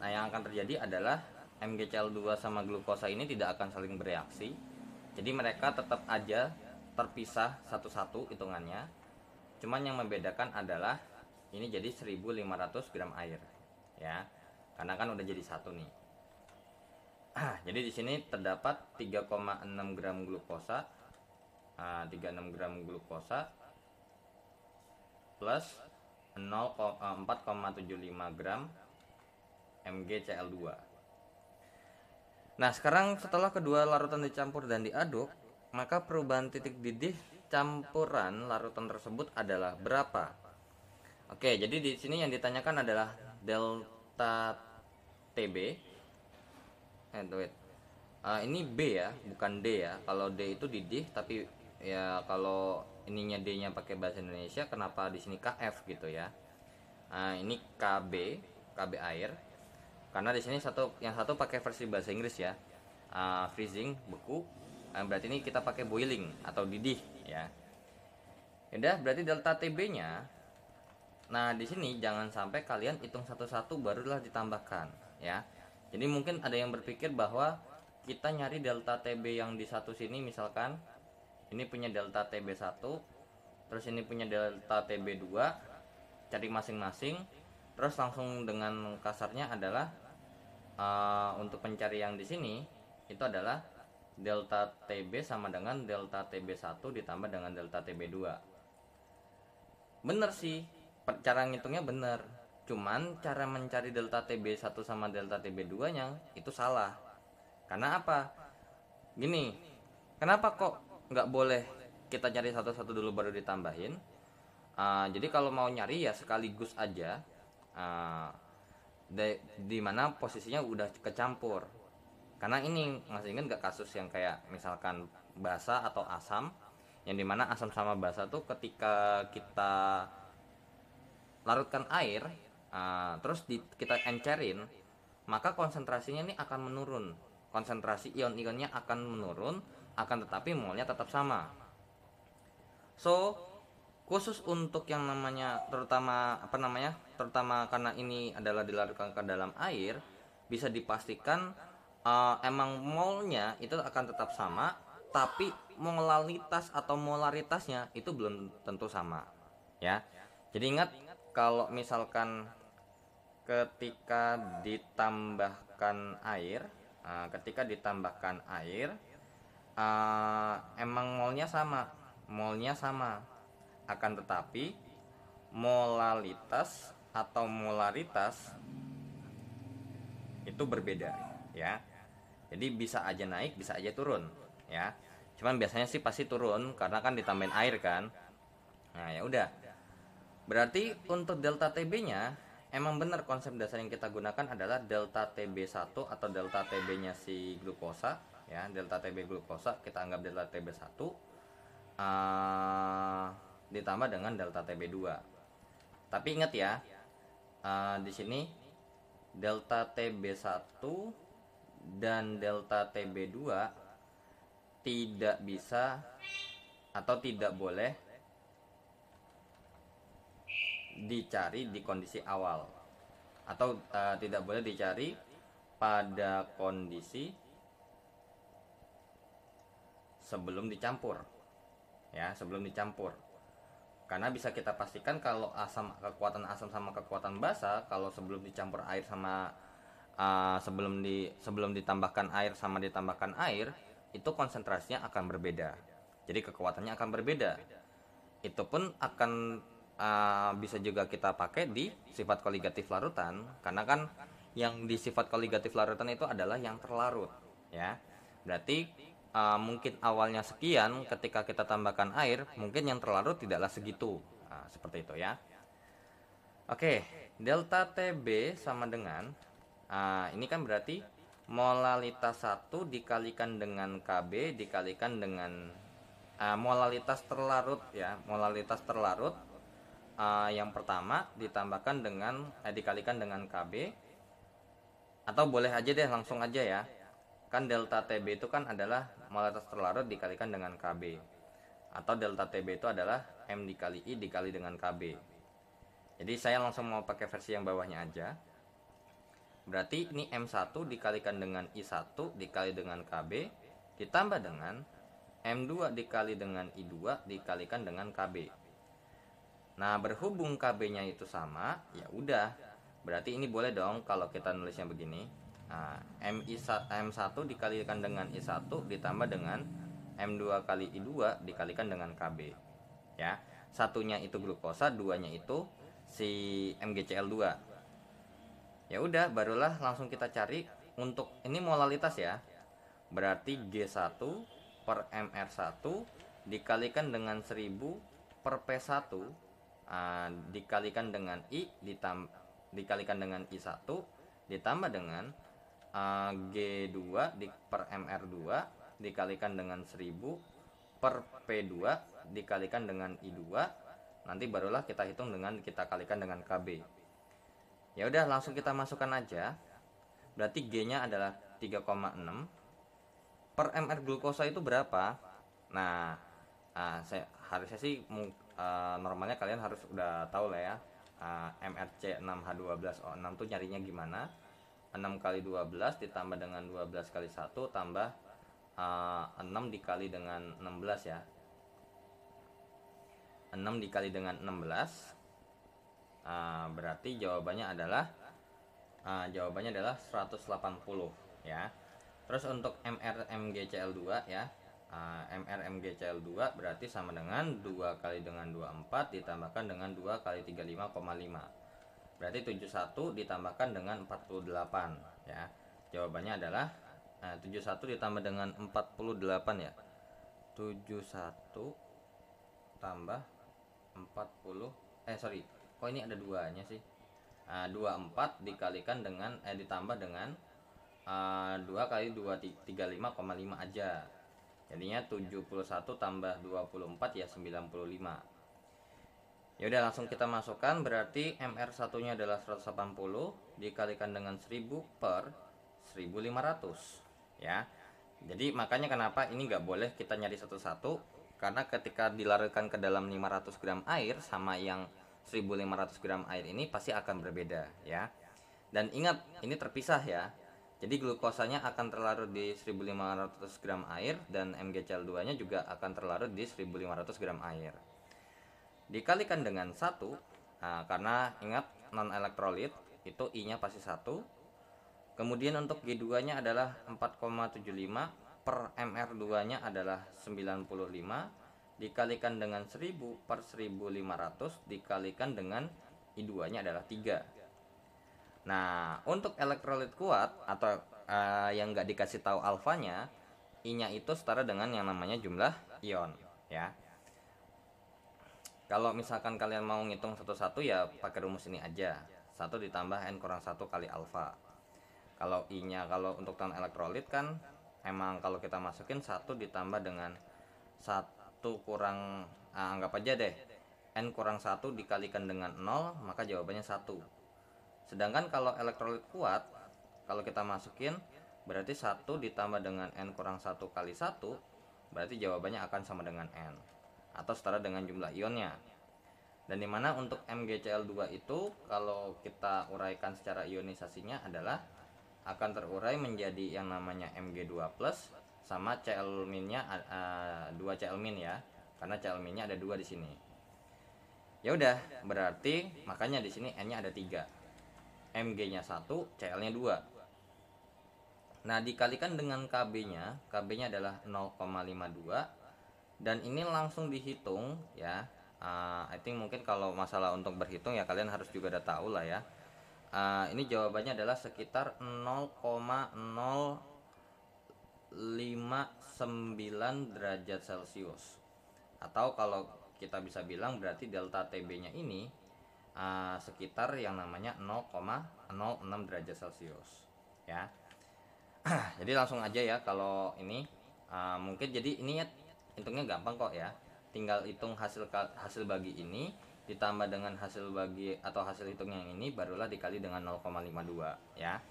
Nah, yang akan terjadi adalah MgCl2 sama glukosa ini tidak akan saling bereaksi. Jadi mereka tetap aja terpisah satu-satu hitungannya. Cuman yang membedakan adalah ini jadi 1500 gram air. Ya. Karena kan udah jadi satu nih. Jadi di sini terdapat 3,6 gram glukosa. 36 gram glukosa plus 4,75 gram MgCl2. Nah, sekarang setelah kedua larutan dicampur dan diaduk, maka perubahan titik didih campuran larutan tersebut adalah berapa? Oke, jadi di sini yang ditanyakan adalah delta TB. Ini B ya, bukan D ya. Kalau D itu didih, tapi ya kalau ininya D-nya pakai bahasa Indonesia, kenapa di sini KF gitu ya? Ini KB air. Karena di sini yang satu pakai versi bahasa Inggris ya, freezing beku. Berarti ini kita pakai boiling atau didih ya. Udah, berarti delta TB-nya. Nah, di sini jangan sampai kalian hitung satu-satu barulah ditambahkan ya. Jadi mungkin ada yang berpikir bahwa kita nyari delta TB yang di satu sini, misalkan ini punya delta TB1, terus ini punya delta TB2, cari masing-masing, terus langsung dengan kasarnya adalah untuk pencari yang di sini itu adalah delta TB sama dengan delta TB1 ditambah dengan delta TB2. Bener sih, cara ngitungnya bener, cuman cara mencari delta TB1 sama delta TB2 nya itu salah. Karena apa? Gini, kenapa kok nggak boleh kita cari satu-satu dulu baru ditambahin? Jadi kalau mau nyari ya sekaligus aja, di mana posisinya udah kecampur. Karena ini masih ingat gak kasus yang kayak misalkan basa atau asam, yang dimana asam sama basa tuh ketika kita larutkan air, terus kita encerin, maka konsentrasinya ini akan menurun. Konsentrasi ion-ionnya akan menurun, akan tetapi molnya tetap sama. So, khusus untuk yang namanya terutama karena ini adalah dilarutkan ke dalam air, bisa dipastikan emang molnya itu akan tetap sama, tapi molalitas atau molaritasnya itu belum tentu sama ya. Jadi ingat, kalau misalkan ketika ditambahkan air, emang molnya sama, akan tetapi molalitas atau molaritas itu berbeda ya. Jadi bisa aja naik, bisa aja turun ya. Cuman biasanya sih pasti turun karena kan ditambahin air kan. Nah, ya udah. Berarti untuk delta TB-nya emang benar, konsep dasar yang kita gunakan adalah delta TB1 atau delta TB-nya si glukosa ya. Delta TB glukosa kita anggap delta TB1 ditambah dengan delta TB2. Tapi ingat ya, di sini delta TB1 dan delta TB2 tidak bisa atau tidak boleh dicari di kondisi awal, atau tidak boleh dicari pada kondisi sebelum dicampur ya, sebelum dicampur. Karena bisa kita pastikan kalau kekuatan asam sama kekuatan basa, kalau sebelum dicampur air sama sebelum ditambahkan air sama ditambahkan air, itu konsentrasinya akan berbeda. Jadi kekuatannya akan berbeda. Itu pun akan bisa juga kita pakai di sifat koligatif larutan, karena kan yang di sifat koligatif larutan itu adalah yang terlarut, ya. Berarti mungkin awalnya sekian, ketika kita tambahkan air, mungkin yang terlarut tidaklah segitu. Seperti itu ya. Oke, delta TB sama dengan ini kan berarti molalitas 1 dikalikan dengan KB dikalikan dengan molalitas terlarut ya. Molalitas terlarut yang pertama ditambahkan dengan dikalikan dengan KB, atau boleh aja deh langsung aja ya. Kan delta TB itu kan adalah molalitas terlarut dikalikan dengan KB, atau delta TB itu adalah M dikali I dikali dengan KB. Jadi saya langsung mau pakai versi yang bawahnya aja. Berarti ini M1 dikalikan dengan I1 dikali dengan KB ditambah dengan M2 dikali dengan I2 dikalikan dengan KB. Nah, berhubung KB-nya itu sama, ya udah. Berarti ini boleh dong kalau kita nulisnya begini. Nah, M1 dikalikan dengan I1 ditambah dengan M2 kali I2 dikalikan dengan KB. Ya, satunya itu glukosa, duanya itu si MgCl2. Ya udah, barulah langsung kita cari untuk ini molalitas ya. Berarti G1 per MR1 dikalikan dengan 1000 per P1 dikalikan dengan I dikalikan dengan I1 ditambah dengan G2 per MR2 dikalikan dengan 1000 per P2 dikalikan dengan I2. Nanti barulah kita hitung dengan kita kalikan dengan KB. Ya udah, langsung kita masukkan aja. Berarti G-nya adalah 3,6. Per MR glukosa itu berapa? Nah, harusnya sih normalnya kalian harus udah tahu lah ya. MRC6H12O6 tuh nyarinya gimana? 6 kali 12 ditambah dengan 12 kali 1 tambah 6 dikali dengan 16 ya. 6 dikali dengan 16 berarti jawabannya adalah 180 ya. Terus untuk MRMgCl2 ya, MRMgCl2 berarti sama dengan 2 kali dengan 24 ditambahkan dengan 2 kali 35,5. Berarti 71 ditambahkan dengan 48 ya. Jawabannya adalah 71 ditambah dengan 48 ya. 71 tambah 40 kok ini ada duanya sih. 24 dikalikan dengan ditambah dengan 2 kali 235,5 aja. Jadinya 71 tambah 24 ya 95. Ya udah, langsung kita masukkan. Berarti MR1 nya adalah 180 dikalikan dengan 1000 per 1500 ya. Jadi makanya kenapa ini nggak boleh kita nyari satu-satu, karena ketika dilarutkan ke dalam 500 gram air sama yang 1500 gram air ini pasti akan berbeda ya. Dan ingat, ini terpisah ya. Jadi glukosanya akan terlarut di 1500 gram air dan MgCl2 nya juga akan terlarut di 1500 gram air. Dikalikan dengan 1, karena ingat non elektrolit itu I nya pasti 1. Kemudian untuk G2 nya adalah 4,75 per MR2 nya adalah 95 dikalikan dengan 1000 per 1500 dikalikan dengan I2 nya adalah 3. Nah, untuk elektrolit kuat atau yang nggak dikasih tahu alfanya, I nya itu setara dengan yang namanya jumlah ion ya. Kalau misalkan kalian mau ngitung satu-satu ya pakai rumus ini aja. 1 ditambah N kurang 1 kali alfa. Kalau I-nya kalau untuk non elektrolit kan emang kalau kita masukin 1 ditambah dengan 1 kurang anggap aja deh N kurang 1 dikalikan dengan 0, maka jawabannya 1. Sedangkan kalau elektrolit kuat, kalau kita masukin berarti 1 ditambah dengan N kurang 1 kali 1, berarti jawabannya akan sama dengan N atau setara dengan jumlah ionnya. Dan dimana untuk MgCl2 itu kalau kita uraikan secara ionisasinya adalah akan terurai menjadi yang namanya Mg2+ sama Cl-nya 2 Cl- ya, karena Cl- nya ada 2 di sini. Ya udah, berarti makanya di sini N-nya ada 3. Mg-nya 1, Cl-nya 2. Nah, dikalikan dengan KB-nya. KB-nya adalah 0,52 dan ini langsung dihitung ya. I think mungkin kalau masalah untuk berhitung ya kalian harus juga udah tahu lah ya. Ini jawabannya adalah sekitar 0,059 derajat Celcius. Atau kalau kita bisa bilang berarti delta TB-nya ini sekitar yang namanya 0,06 derajat Celcius ya. Jadi langsung aja ya kalau ini mungkin jadi ini ya hitungnya gampang kok ya. Tinggal hitung hasil bagi ini ditambah dengan hasil bagi atau hasil hitung yang ini barulah dikali dengan 0,52 ya.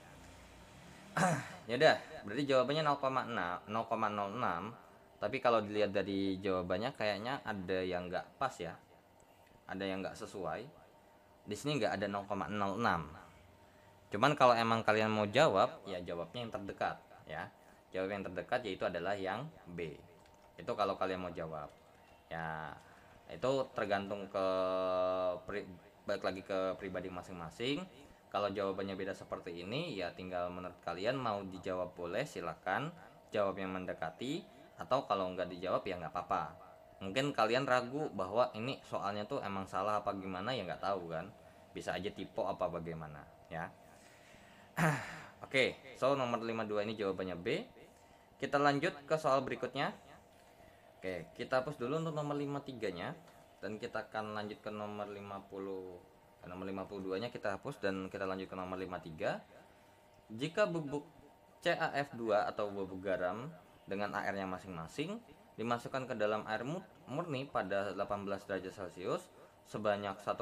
Ya udah, berarti jawabannya 0,06. Tapi kalau dilihat dari jawabannya kayaknya ada yang nggak pas ya. Ada yang nggak sesuai. Di sini nggak ada 0,06. Cuman kalau emang kalian mau jawab, ya jawabnya yang terdekat ya. Jawab yang terdekat yaitu adalah yang B. Itu kalau kalian mau jawab. Ya, itu tergantung balik lagi ke pribadi masing-masing. Kalau jawabannya beda seperti ini, ya tinggal menurut kalian mau dijawab boleh silakan jawab yang mendekati, atau kalau nggak dijawab ya nggak apa-apa. Mungkin kalian ragu bahwa ini soalnya tuh emang salah apa gimana ya nggak tahu kan. Bisa aja tipe apa bagaimana ya. Oke, so nomor 52 ini jawabannya B. Kita lanjut ke soal berikutnya. Oke, kita hapus dulu untuk nomor 53-nya dan kita akan lanjut ke nomor 50. Nomor 52-nya kita hapus dan kita lanjut ke nomor 53. Jika bubuk CaF2 atau bubuk garam dengan AR-nya masing-masing dimasukkan ke dalam air murni pada 18 derajat Celcius sebanyak 1,56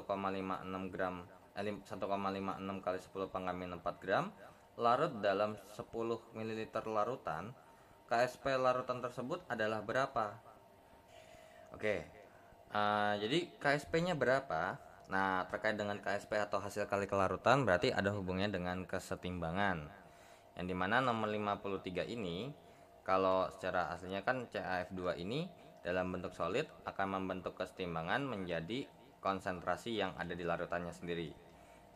gram 1,56 kali 10 pangkat 4 gram larut dalam 10 ml larutan, KSP larutan tersebut adalah berapa? Oke, jadi KSP-nya berapa? Nah, terkait dengan KSP atau hasil kali kelarutan berarti ada hubungannya dengan kesetimbangan. Yang dimana nomor 53 ini, kalau secara aslinya kan CaF2 ini dalam bentuk solid akan membentuk kesetimbangan menjadi konsentrasi yang ada di larutannya sendiri.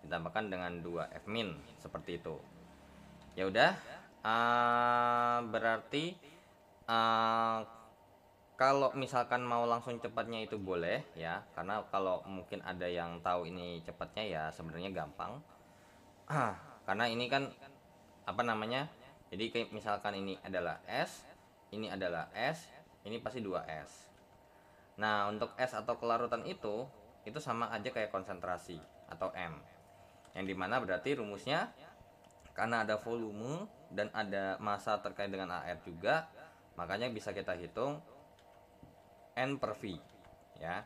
Ditambahkan dengan 2 F-min seperti itu. Ya udah, berarti kalau misalkan mau langsung cepatnya itu boleh ya, karena kalau mungkin ada yang tahu ini cepatnya ya sebenarnya gampang. Karena ini kan apa namanya? Jadi kayak misalkan ini adalah S, ini adalah S, ini pasti 2S. Nah, untuk S atau kelarutan itu sama aja kayak konsentrasi atau M. Yang dimana berarti rumusnya karena ada volume dan ada massa terkait dengan AR juga, makanya bisa kita hitung N per V ya.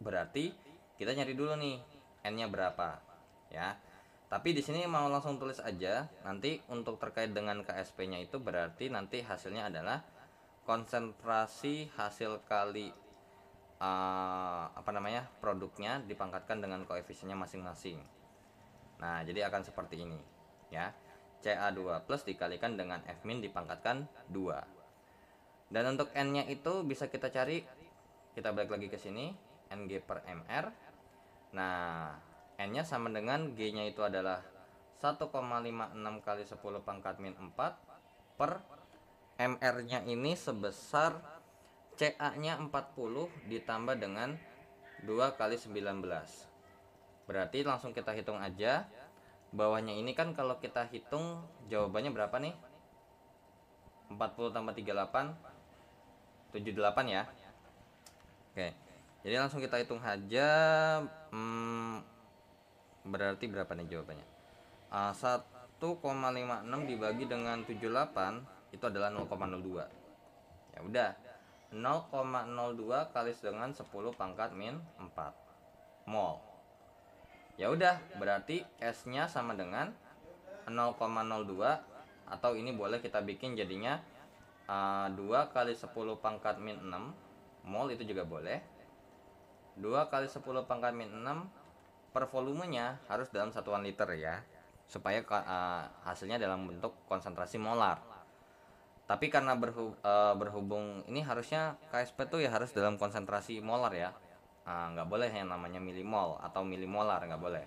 Berarti kita nyari dulu nih N-nya berapa ya. Tapi di sini mau langsung tulis aja. Nanti untuk terkait dengan KSP-nya itu berarti nanti hasilnya adalah konsentrasi hasil kali produknya dipangkatkan dengan koefisiennya masing-masing. Nah, jadi akan seperti ini ya. Ca2 plus dikalikan dengan F-min dipangkatkan 2. Dan untuk N-nya itu bisa kita cari, kita balik lagi ke sini, Ng per Mr. Nah, N-nya sama dengan G-nya itu adalah 1,56 kali 10 pangkat min 4 per Mr-nya ini sebesar Ca-nya 40 ditambah dengan 2 kali 19. Berarti langsung kita hitung aja. Bawahnya ini kan kalau kita hitung jawabannya berapa nih? 40 tambah 38 78 ya. Oke. Jadi langsung kita hitung aja. Berarti berapa nih jawabannya? 1,56 dibagi dengan 78 itu adalah 0,02. Ya udah. 0,02 kali dengan 10 pangkat min 4 mol. Ya udah, berarti S-nya sama dengan 0,02 atau ini boleh kita bikin jadinya 2 kali 10 pangkat min 6 mol, itu juga boleh. 2 kali 10 pangkat min 6 per volumenya harus dalam satuan liter ya, supaya hasilnya dalam bentuk konsentrasi molar. Tapi karena berhubung ini harusnya KSP tuh ya harus dalam konsentrasi molar ya. nggak boleh yang namanya milimol atau milimolar, nggak boleh.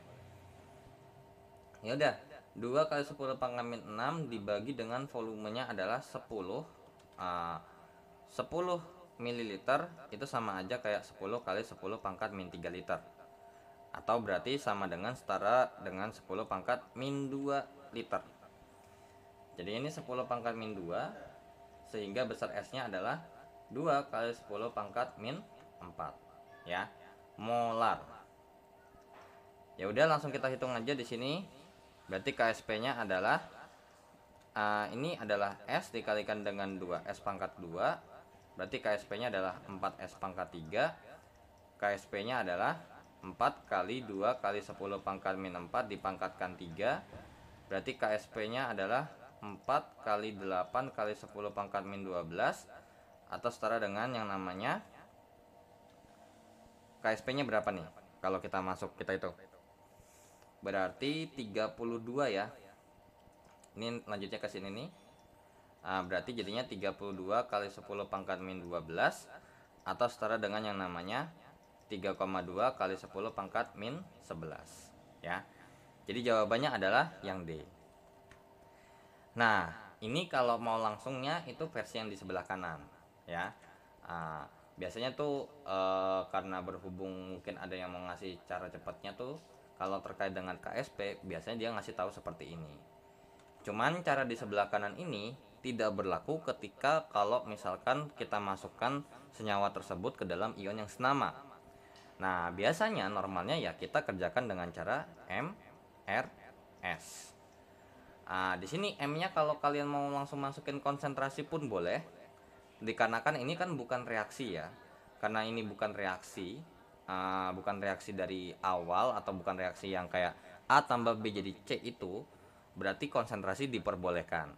Ya udah, 2 kali 10 pangkat min 6 dibagi dengan volumenya adalah 10. 10 mililiter itu sama aja kayak 10 kali 10 pangkat min 3 liter, atau berarti sama dengan setara dengan 10 pangkat min 2 liter. Jadi ini 10 pangkat min 2, sehingga besar S-nya adalah 2 kali 10 pangkat min 4 ya, molar. Ya udah, langsung kita hitung aja di sini. Berarti KSP-nya adalah ini adalah S dikalikan dengan 2S pangkat 2. Berarti KSP-nya adalah 4S pangkat 3. KSP-nya adalah 4 kali 2 kali 10 pangkat min 4 dipangkatkan 3. Berarti KSP-nya adalah 4 kali 8 kali 10 pangkat min 12, atau setara dengan yang namanya KSP-nya berapa nih? Kalau kita masuk, kita itu berarti 32 ya. Ini lanjutnya ke sini nih. Berarti jadinya 32 kali 10 pangkat min 12, atau setara dengan yang namanya 3,2 kali 10 pangkat min 11 ya. Jadi jawabannya adalah yang D. Nah, ini kalau mau langsungnya itu versi yang di sebelah kanan ya. Biasanya tuh karena berhubung mungkin ada yang mau ngasih cara cepatnya tuh, kalau terkait dengan KSP biasanya dia ngasih tahu seperti ini. Cuman cara di sebelah kanan ini tidak berlaku ketika kalau misalkan kita masukkan senyawa tersebut ke dalam ion yang senama. Nah, biasanya normalnya ya kita kerjakan dengan cara MRS. Di sini M-nya kalau kalian mau langsung masukin konsentrasi pun boleh. Dikarenakan ini kan bukan reaksi ya. Karena ini bukan reaksi, bukan reaksi dari awal atau bukan reaksi yang kayak A tambah B jadi C, itu berarti konsentrasi diperbolehkan.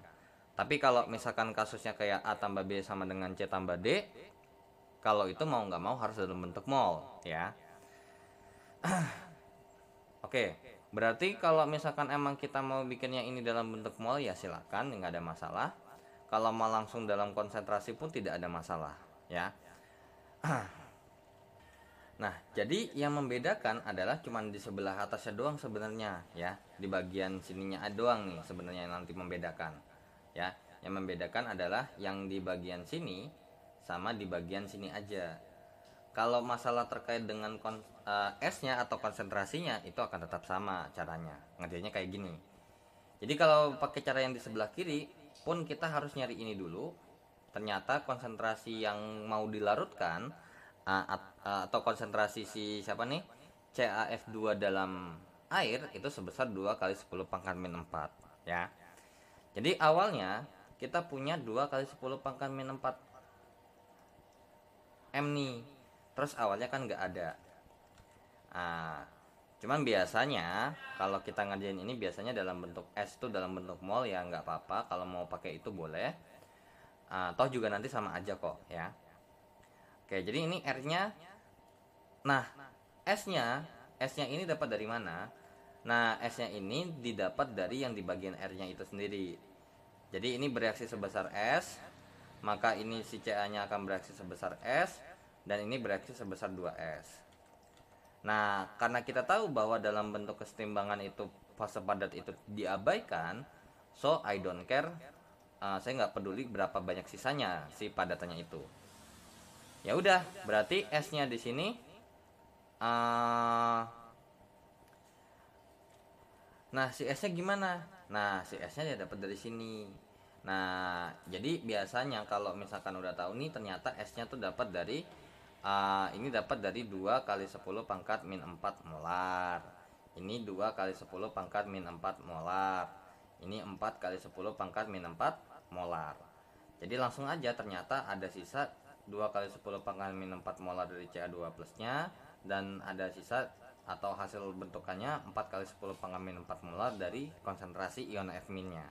Tapi kalau misalkan kasusnya kayak A tambah B sama dengan C tambah D, kalau itu mau nggak mau harus dalam bentuk mol ya. Oke, berarti kalau misalkan emang kita mau bikinnya ini dalam bentuk mol ya silakan, nggak ada masalah. Kalau mau langsung dalam konsentrasi pun tidak ada masalah ya. Nah, jadi yang membedakan adalah cuman di sebelah atasnya doang sebenarnya ya. Di bagian sininya doang nih sebenarnya yang nanti membedakan. Ya, yang membedakan adalah yang di bagian sini sama di bagian sini aja. Kalau masalah terkait dengan S-nya atau konsentrasinya itu akan tetap sama caranya. Ngertinya kayak gini. Jadi kalau pakai cara yang di sebelah kiri pun kita harus nyari ini dulu. Ternyata konsentrasi yang mau dilarutkan atau konsentrasi si siapa nih CaF2 dalam air itu sebesar 2 kali 10 pangkat min 4 ya. Jadi awalnya kita punya 2 kali 10 pangkat min 4 M nih. Terus awalnya kan nggak ada. Cuman biasanya kalau kita ngerjain ini biasanya dalam bentuk S itu dalam bentuk mol ya, nggak apa-apa. Kalau mau pakai itu boleh. Toh juga nanti sama aja kok ya. Oke, jadi ini R-nya. Nah, S-nya ini dapat dari mana? Nah, S-nya ini didapat dari yang di bagian R-nya itu sendiri. Jadi ini bereaksi sebesar S, maka ini si Ca-nya akan bereaksi sebesar S, dan ini bereaksi sebesar 2S. Nah, karena kita tahu bahwa dalam bentuk kesetimbangan itu fase padat itu diabaikan, so I don't care. Saya nggak peduli berapa banyak sisanya si padatannya itu. Ya udah, berarti S-nya di sini nah si S-nya gimana? Nah, si S-nya dia dapat dari sini. Nah, jadi biasanya kalau misalkan udah tahu nih, ternyata S-nya tuh dapat dari ini dapat dari 2 kali 10 pangkat min 4 molar. Ini 2 kali 10 pangkat min 4 molar. Ini 4 kali 10 pangkat min 4 molar. Jadi langsung aja ternyata ada sisa 2 kali 10 pangkat min 4 molar dari Ca2 plusnya, dan ada sisa atau hasil bentukannya 4 kali 10 pangkat min 4 molar dari konsentrasi ion F minnya.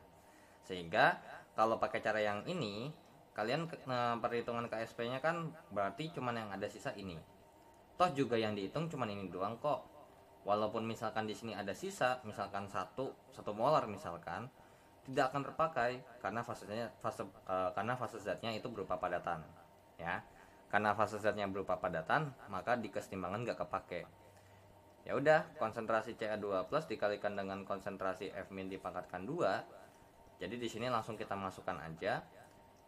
Sehingga kalau pakai cara yang ini, kalian perhitungan KSP-nya kan berarti cuman yang ada sisa ini. Toh juga yang dihitung cuman ini doang kok. Walaupun misalkan di sini ada sisa, misalkan 1 molar misalkan, tidak akan terpakai karena fase zatnya itu berupa padatan ya. Karena fase zatnya berupa padatan, maka di kesetimbangan nggak kepake. Ya udah, konsentrasi Ca2+ dikalikan dengan konsentrasi F min dipangkatkan 2. Jadi di sini langsung kita masukkan aja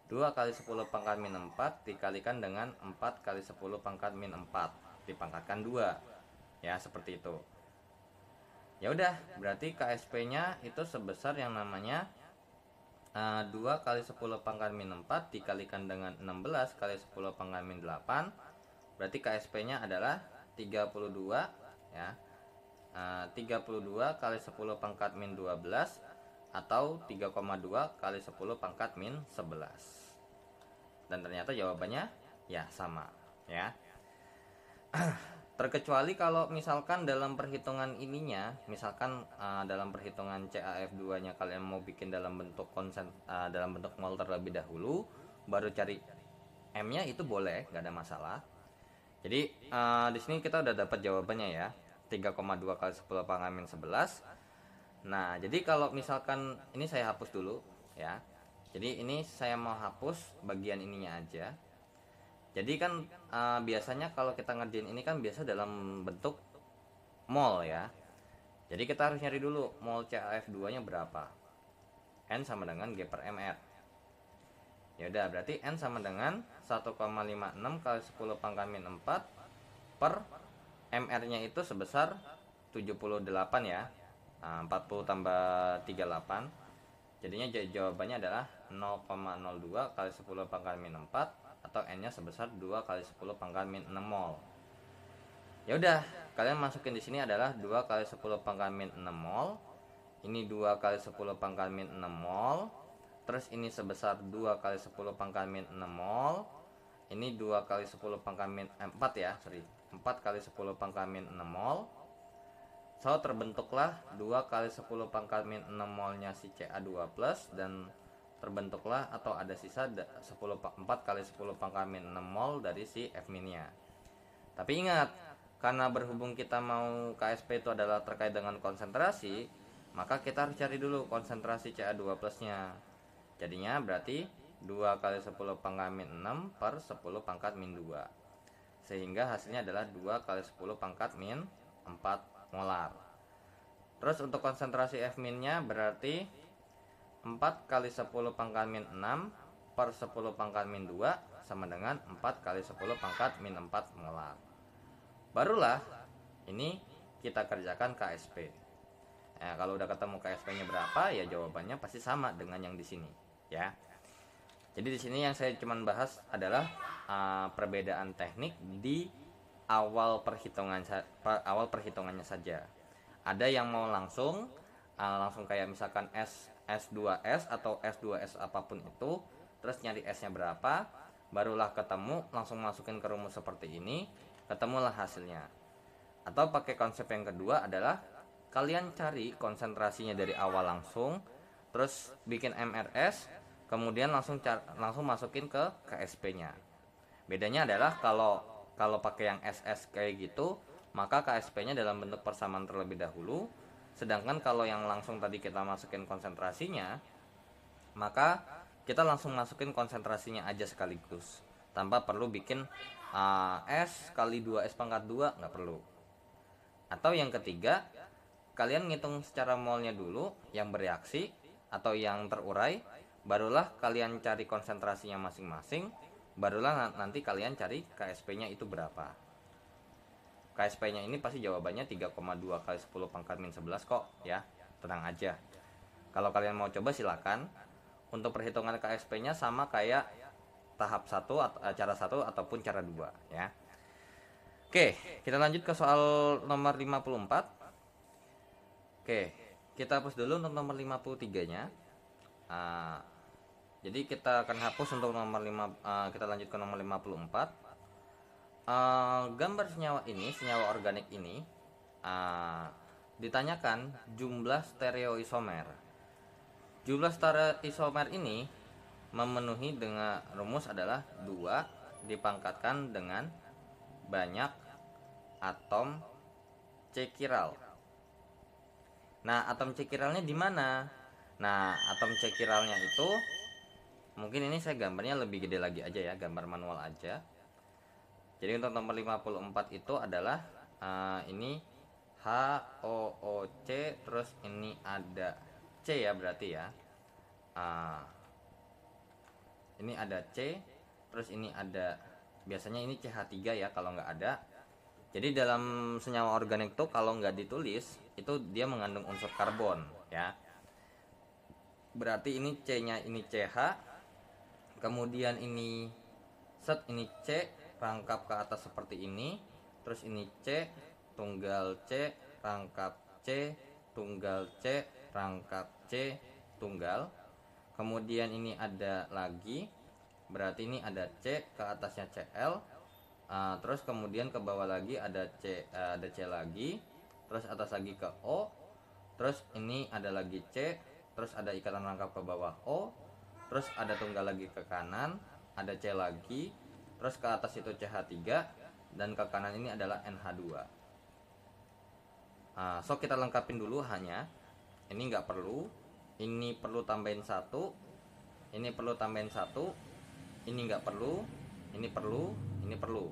2 kali 10 pangkat min 4 dikalikan dengan 4 kali 10 pangkat min 4 dipangkatkan 2. Ya, seperti itu. Ya udah, berarti KSP-nya itu sebesar yang namanya 2 kali 10 pangkat min 4 dikalikan dengan 16 kali 10 pangkat min 8. Berarti KSP-nya adalah 32 ya. 32 kali 10 pangkat min 12 atau 3,2 kali 10 pangkat min 11. Dan ternyata jawabannya ya sama ya. Terkecuali kalau misalkan dalam perhitungan ininya, misalkan dalam perhitungan CaF2 nya kalian mau bikin dalam bentuk dalam bentuk mol terlebih dahulu, baru cari M-nya, itu boleh, nggak ada masalah. Jadi di sini kita udah dapat jawabannya ya, 3,2 kali 10 pangkat min 11. Nah, jadi kalau misalkan ini saya hapus dulu ya. Jadi ini saya mau hapus bagian ininya aja. Jadi kan biasanya kalau kita ngerjain ini kan biasa dalam bentuk mol ya. Jadi kita harus nyari dulu mol CaF2 nya berapa. N sama dengan G per MR. Ya udah, berarti N sama dengan 1,56 kali 10 pangkat min 4 per MR nya itu sebesar 78 ya. 40 tambah 38. Jadinya jawabannya adalah 0,02 kali 10 pangkat min 4 atau N-nya sebesar 2 kali 10 pangkat min 6 mol. Ya udah, kalian masukin di sini adalah 2 kali 10 pangkat min 6 mol. Ini 2 kali 10 pangkat min 6 mol. Terus ini sebesar 2 kali 10 pangkat min 6 mol. Ini 2 kali 10 pangkat min 4 ya, sorry. 4 kali 10 pangkat min 6 mol. So, terbentuklah 2 kali 10 pangkat min 6 molnya si Ca2+, dan terbentuklah atau ada sisa 4 kali 10 pangkat min 6 mol dari si F min-nya. Tapi ingat, karena berhubung kita mau KSP itu adalah terkait dengan konsentrasi, maka kita harus cari dulu konsentrasi Ca2+-nya. Jadinya berarti 2 kali 10 pangkat min 6 per 10 pangkat min 2. Sehingga hasilnya adalah 2 kali 10 pangkat min 4 molar. Terus untuk konsentrasi F min-nya berarti 4 kali 10 pangkat min 6 per 10 pangkat min 2 sama dengan 4 kali 10 pangkat min 4 molar. Barulah ini kita kerjakan KSP. Kalau udah ketemu KSP-nya berapa, ya jawabannya pasti sama dengan yang di sini ya. Jadi di sini yang saya cuman bahas adalah perbedaan teknik di awal perhitungannya saja. Ada yang mau langsung kayak misalkan S2S atau S2S apapun itu, terus nyari S-nya berapa, barulah ketemu, langsung masukin ke rumus seperti ini, ketemulah hasilnya. Atau pakai konsep yang kedua adalah kalian cari konsentrasinya dari awal langsung, terus bikin MRS, kemudian langsung masukin ke KSP-nya. Bedanya adalah kalau pakai yang SS kayak gitu, maka KSP-nya dalam bentuk persamaan terlebih dahulu. Sedangkan kalau yang langsung tadi kita masukin konsentrasinya, maka kita langsung masukin konsentrasinya aja sekaligus, tanpa perlu bikin S kali 2S pangkat 2, nggak perlu. Atau yang ketiga, kalian ngitung secara molnya dulu yang bereaksi atau yang terurai, barulah kalian cari konsentrasinya masing-masing, barulah nanti kalian cari KSP-nya itu berapa. KSP-nya ini pasti jawabannya 3,2 kali 10 pangkat min 11 kok ya, tenang aja. Kalau kalian mau coba silakan. Untuk perhitungan KSP-nya sama kayak tahap 1 cara 1 ataupun cara 2 ya. Oke, kita lanjut ke soal nomor 54. Oke, kita hapus dulu untuk nomor 53-nya. Jadi kita akan hapus untuk nomor 5, kita lanjut ke nomor 54. Gambar senyawa organik ini ditanyakan jumlah stereoisomer. Jumlah stereoisomer ini memenuhi dengan rumus adalah 2 dipangkatkan dengan banyak atom C chiral. Nah, atom C chiralnya di mana? Nah, atom C chiralnya itu mungkin ini saya gambarnya lebih gede lagi aja ya, gambar manual aja. Jadi untuk nomor 54 itu adalah ini H O O C, terus ini ada C ya berarti ya. Ini ada C, terus ini ada, biasanya ini CH3 ya kalau nggak ada. Jadi dalam senyawa organik tuh kalau nggak ditulis itu dia mengandung unsur karbon ya. Berarti ini C-nya ini CH, kemudian ini ini C rangkap ke atas seperti ini, terus ini C tunggal C rangkap C tunggal C rangkap C tunggal. Kemudian ini ada lagi, berarti ini ada C ke atasnya Cl, terus kemudian ke bawah lagi ada C lagi, terus atas lagi ke O, terus ini ada lagi C, terus ada ikatan rangkap ke bawah O, terus ada tunggal lagi ke kanan, ada C lagi, terus ke atas itu CH3, dan ke kanan ini adalah NH2. So kita lengkapin dulu hanya ini nggak perlu, ini perlu tambahin 1, ini perlu tambahin 1, ini nggak perlu, ini perlu, ini perlu.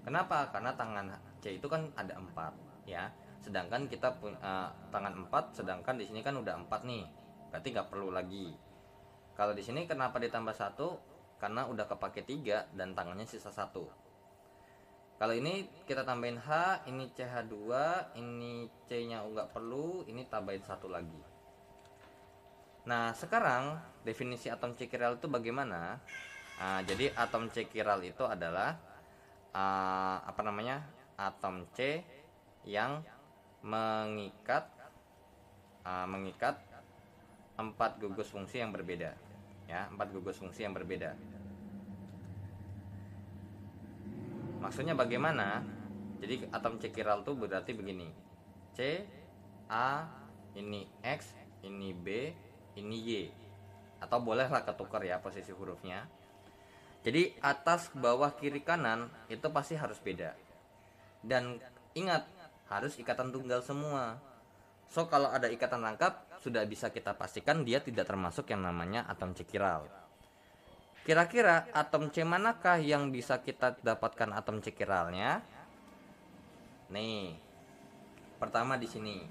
Kenapa? Karena tangan C itu kan ada 4 ya, sedangkan kita punya tangan 4, sedangkan di sini kan udah 4 nih, berarti nggak perlu lagi. Kalau di sini kenapa ditambah 1? Karena udah kepake 3 dan tangannya sisa 1. Kalau ini kita tambahin H, ini CH2, ini C-nya nggak perlu, ini tambahin 1 lagi. Nah, sekarang definisi atom C chiral itu bagaimana? Jadi atom C chiral itu adalah atom C yang mengikat 4 gugus fungsi yang berbeda. Ya, 4 gugus fungsi yang berbeda. Maksudnya bagaimana? Jadi atom C chiral itu berarti begini. C, A, ini X, ini B, ini Y. Atau bolehlah ketukar ya posisi hurufnya. Jadi atas, bawah, kiri, kanan itu pasti harus beda. Dan ingat, harus ikatan tunggal semua. So kalau ada ikatan rangkap, sudah bisa kita pastikan dia tidak termasuk yang namanya atom C chiral. Kira-kira atom C manakah yang bisa kita dapatkan atom C chiralnya? Nih, pertama di sini.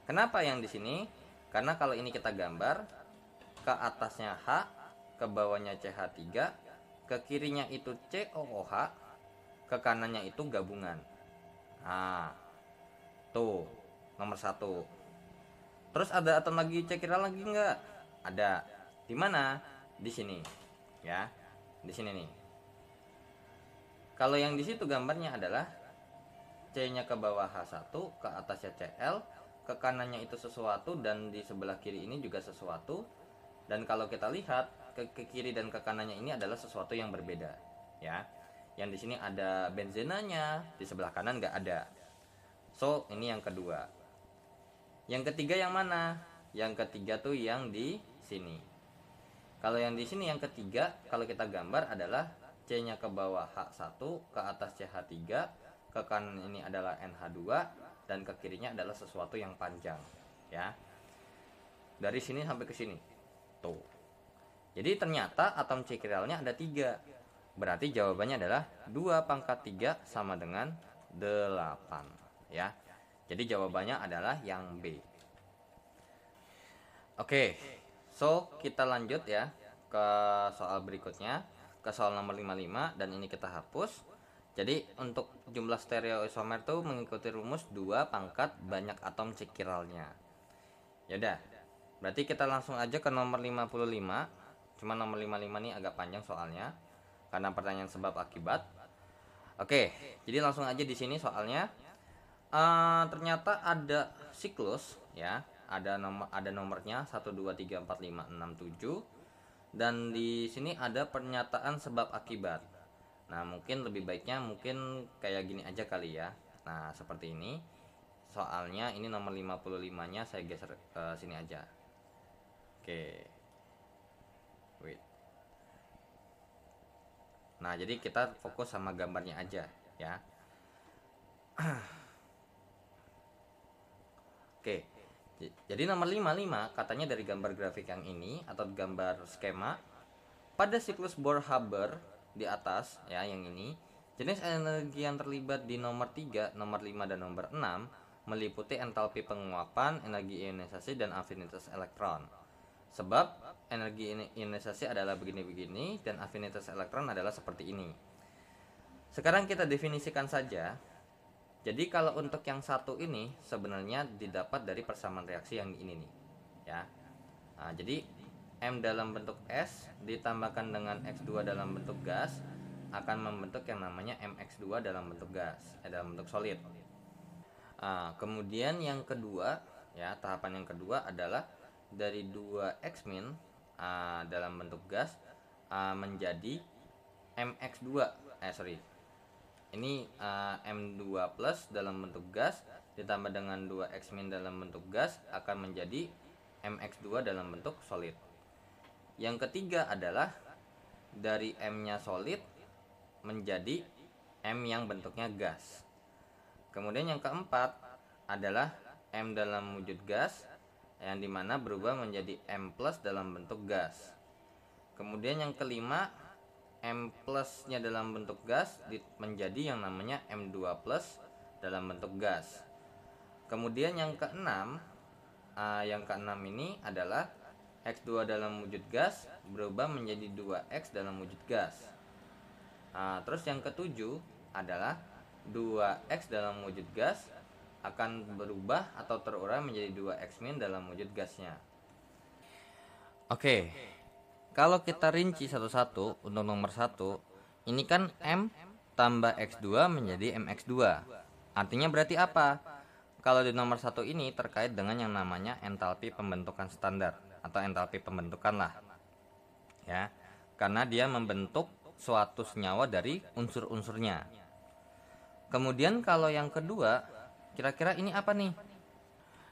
Kenapa yang di sini? Karena kalau ini kita gambar, ke atasnya H, ke bawahnya CH3, ke kirinya itu COOH, ke kanannya itu gabungan. Tuh, nomor 1. Terus ada atom lagi C chiral lagi nggak? Ada. Di mana? Di sini ya, di sini nih. Kalau yang di situ gambarnya adalah C-nya ke bawah H1, ke atasnya Cl, ke kanannya itu sesuatu, dan di sebelah kiri ini juga sesuatu. Dan kalau kita lihat ke kiri dan ke kanannya ini adalah sesuatu yang berbeda ya. Yang di sini ada benzenanya, di sebelah kanan nggak ada. So ini yang kedua. Yang ketiga yang mana? Yang ketiga tuh yang di sini. Kalau yang di sini yang ketiga, kalau kita gambar adalah C-nya ke bawah H1, ke atas CH3, ke kanan ini adalah NH2, dan ke kirinya adalah sesuatu yang panjang ya. Dari sini sampai ke sini. Tuh. Jadi ternyata atom C chiralnya ada 3. Berarti jawabannya adalah 2 pangkat 3 sama dengan 8 ya. Jadi jawabannya adalah yang B. Oke. So kita lanjut ya ke soal berikutnya, ke soal nomor 55, dan ini kita hapus. Jadi untuk jumlah stereoisomer tuh mengikuti rumus 2 pangkat banyak atom C chiralnya. Yaudah, berarti kita langsung aja ke nomor 55. Cuma nomor 55 ini agak panjang soalnya karena pertanyaan sebab akibat. Oke, jadi langsung aja di sini soalnya. Ternyata ada siklus ya. Ada nomornya 1 2 3 4 5 6 7, dan di sini ada pernyataan sebab akibat. Nah, mungkin lebih baiknya mungkin kayak gini aja kali ya. Nah, seperti ini. Soalnya ini nomor 55-nya saya geser ke sini aja. Oke. Wait. Nah, jadi kita fokus sama gambarnya aja ya. Oke. Jadi nomor 55 katanya dari gambar grafik yang ini atau gambar skema, pada siklus Bohr-Haber di atas ya, yang ini. Jenis energi yang terlibat di nomor 3, nomor 5 dan nomor 6 meliputi entalpi penguapan, energi ionisasi dan afinitas elektron. Sebab energi ionisasi adalah begini-begini dan afinitas elektron adalah seperti ini. Sekarang kita definisikan saja. Jadi kalau untuk yang satu ini sebenarnya didapat dari persamaan reaksi yang ini nih, ya. Nah, jadi M dalam bentuk S ditambahkan dengan X2 dalam bentuk gas akan membentuk yang namanya MX2 dalam bentuk gas, dalam bentuk solid. Nah, kemudian yang kedua, ya, tahapan yang kedua adalah dari 2X min dalam bentuk gas menjadi MX2. Ini M2 plus dalam bentuk gas ditambah dengan 2X min dalam bentuk gas akan menjadi MX2 dalam bentuk solid. Yang ketiga adalah dari M-nya solid menjadi M yang bentuknya gas. Kemudian yang keempat adalah M dalam wujud gas yang dimana berubah menjadi M plus dalam bentuk gas. Kemudian yang kelima, M plusnya dalam bentuk gas menjadi yang namanya M2 plus dalam bentuk gas. Kemudian yang keenam ini adalah X2 dalam wujud gas berubah menjadi 2X dalam wujud gas. Terus yang ketujuh adalah 2X dalam wujud gas akan berubah atau terurai menjadi 2X min dalam wujud gasnya. Oke, kalau kita rinci satu-satu untuk nomor 1, ini kan M tambah X2 menjadi MX2. Artinya berarti apa? Kalau di nomor 1 ini terkait dengan yang namanya entalpi pembentukan standar atau entalpi pembentukan lah, ya, karena dia membentuk suatu senyawa dari unsur-unsurnya. Kemudian kalau yang kedua, kira-kira ini apa nih?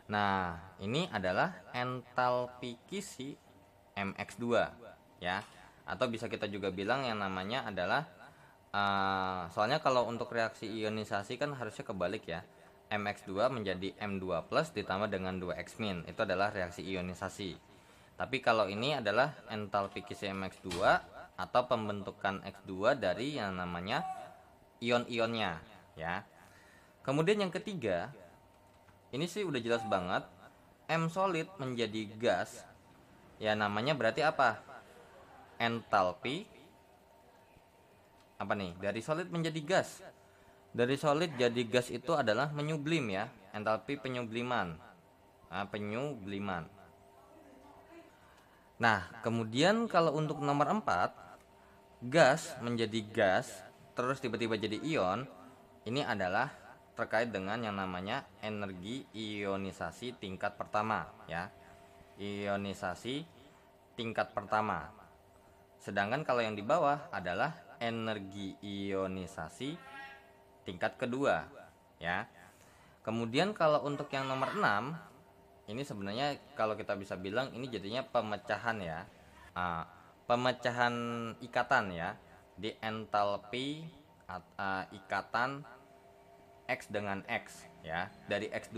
Nah, ini adalah entalpi kisi MX2, ya, atau bisa kita juga bilang yang namanya adalah soalnya kalau untuk reaksi ionisasi kan harusnya kebalik ya, MX2 menjadi M2 plus ditambah dengan 2X min, itu adalah reaksi ionisasi. Tapi kalau ini adalah entalpi kisi MX2 atau pembentukan X2 dari yang namanya ion-ionnya, ya. Kemudian yang ketiga, ini sih udah jelas banget, M solid menjadi gas, ya namanya berarti apa? Entalpi apa nih? Dari solid menjadi gas. Dari solid jadi gas itu adalah menyublim ya, entalpi penyubliman. Penyubliman. Nah, kemudian kalau untuk nomor 4, gas menjadi gas terus tiba-tiba jadi ion, ini adalah terkait dengan yang namanya energi ionisasi tingkat pertama, ya. Ionisasi tingkat pertama. Sedangkan kalau yang di bawah adalah energi ionisasi tingkat kedua, ya. Kemudian kalau untuk yang nomor 6, ini sebenarnya kalau kita bisa bilang ini jadinya pemecahan ya, pemecahan ikatan ya, di entalpi ikatan X dengan X ya, dari X2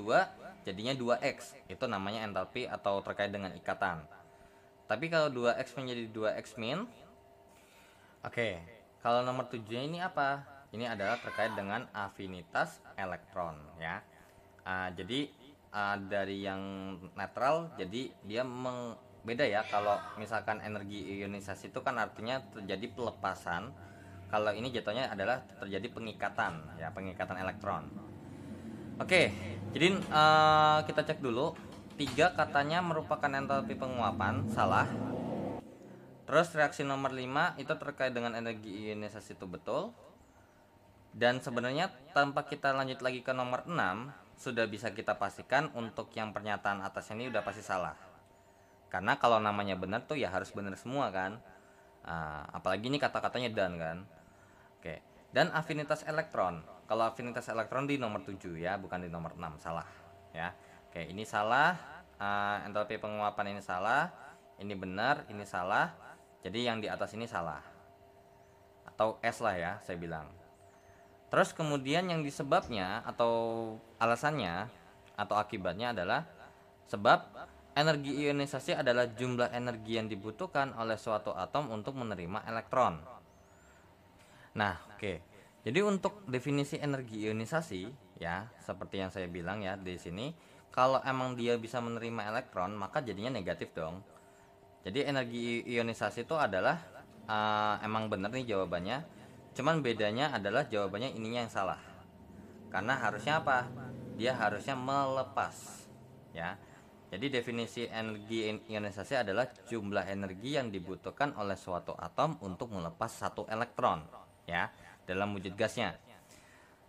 jadinya 2X, itu namanya entalpi atau terkait dengan ikatan. Tapi kalau 2X menjadi 2X min, oke, kalau nomor 7 ini apa? Ini adalah terkait dengan afinitas elektron ya. Jadi dari yang netral, jadi dia beda ya. Kalau misalkan energi ionisasi itu kan artinya terjadi pelepasan. Kalau ini jatuhnya adalah terjadi pengikatan ya, pengikatan elektron. Oke, jadi kita cek dulu. 3 katanya merupakan entalpi penguapan, salah. Terus reaksi nomor 5 itu terkait dengan energi ionisasi, itu betul. Dan sebenarnya tanpa kita lanjut lagi ke nomor 6, sudah bisa kita pastikan untuk yang pernyataan atas ini udah pasti salah. Karena kalau namanya benar tuh ya harus benar semua kan. Apalagi ini kata-katanya dan kan. Oke. Dan afinitas elektron. Kalau afinitas elektron di nomor 7 ya, bukan di nomor 6, salah ya. Oke, ini salah. Entalpi penguapan ini salah. Ini benar, ini salah. Jadi yang di atas ini salah. Atau S lah ya, saya bilang. Terus kemudian yang disebabnya atau alasannya atau akibatnya adalah sebab energi ionisasi adalah jumlah energi yang dibutuhkan oleh suatu atom untuk menerima elektron. Nah, oke. Jadi untuk definisi energi ionisasi ya, seperti yang saya bilang ya di sini, kalau emang dia bisa menerima elektron, maka jadinya negatif dong. Jadi energi ionisasi itu adalah emang bener nih jawabannya. Cuman bedanya adalah jawabannya ininya yang salah. Karena harusnya apa? Dia harusnya melepas. Ya. Jadi definisi energi ionisasi adalah jumlah energi yang dibutuhkan oleh suatu atom untuk melepas satu elektron, ya, dalam wujud gasnya.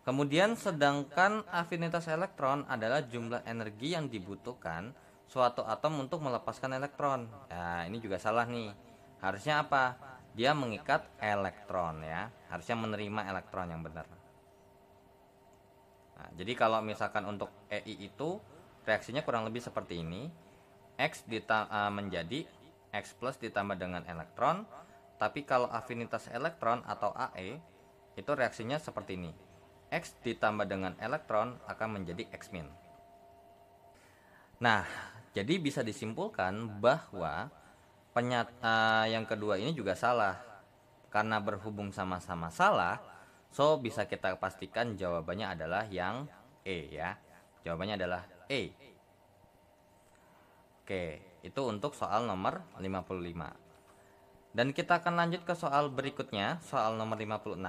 Kemudian sedangkan afinitas elektron adalah jumlah energi yang dibutuhkan suatu atom untuk melepaskan elektron. Ya, ini juga salah nih. Harusnya apa? Dia mengikat elektron ya. Harusnya menerima elektron yang benar. Nah, jadi kalau misalkan untuk EI itu reaksinya kurang lebih seperti ini. Menjadi X plus ditambah dengan elektron. Tapi kalau afinitas elektron atau AE itu reaksinya seperti ini. X ditambah dengan elektron akan menjadi X min. Nah, jadi bisa disimpulkan bahwa yang kedua ini juga salah. Karena berhubung sama-sama salah, so bisa kita pastikan jawabannya adalah yang E ya. Jawabannya adalah E. Oke, itu untuk soal nomor 55. Dan kita akan lanjut ke soal berikutnya, soal nomor 56.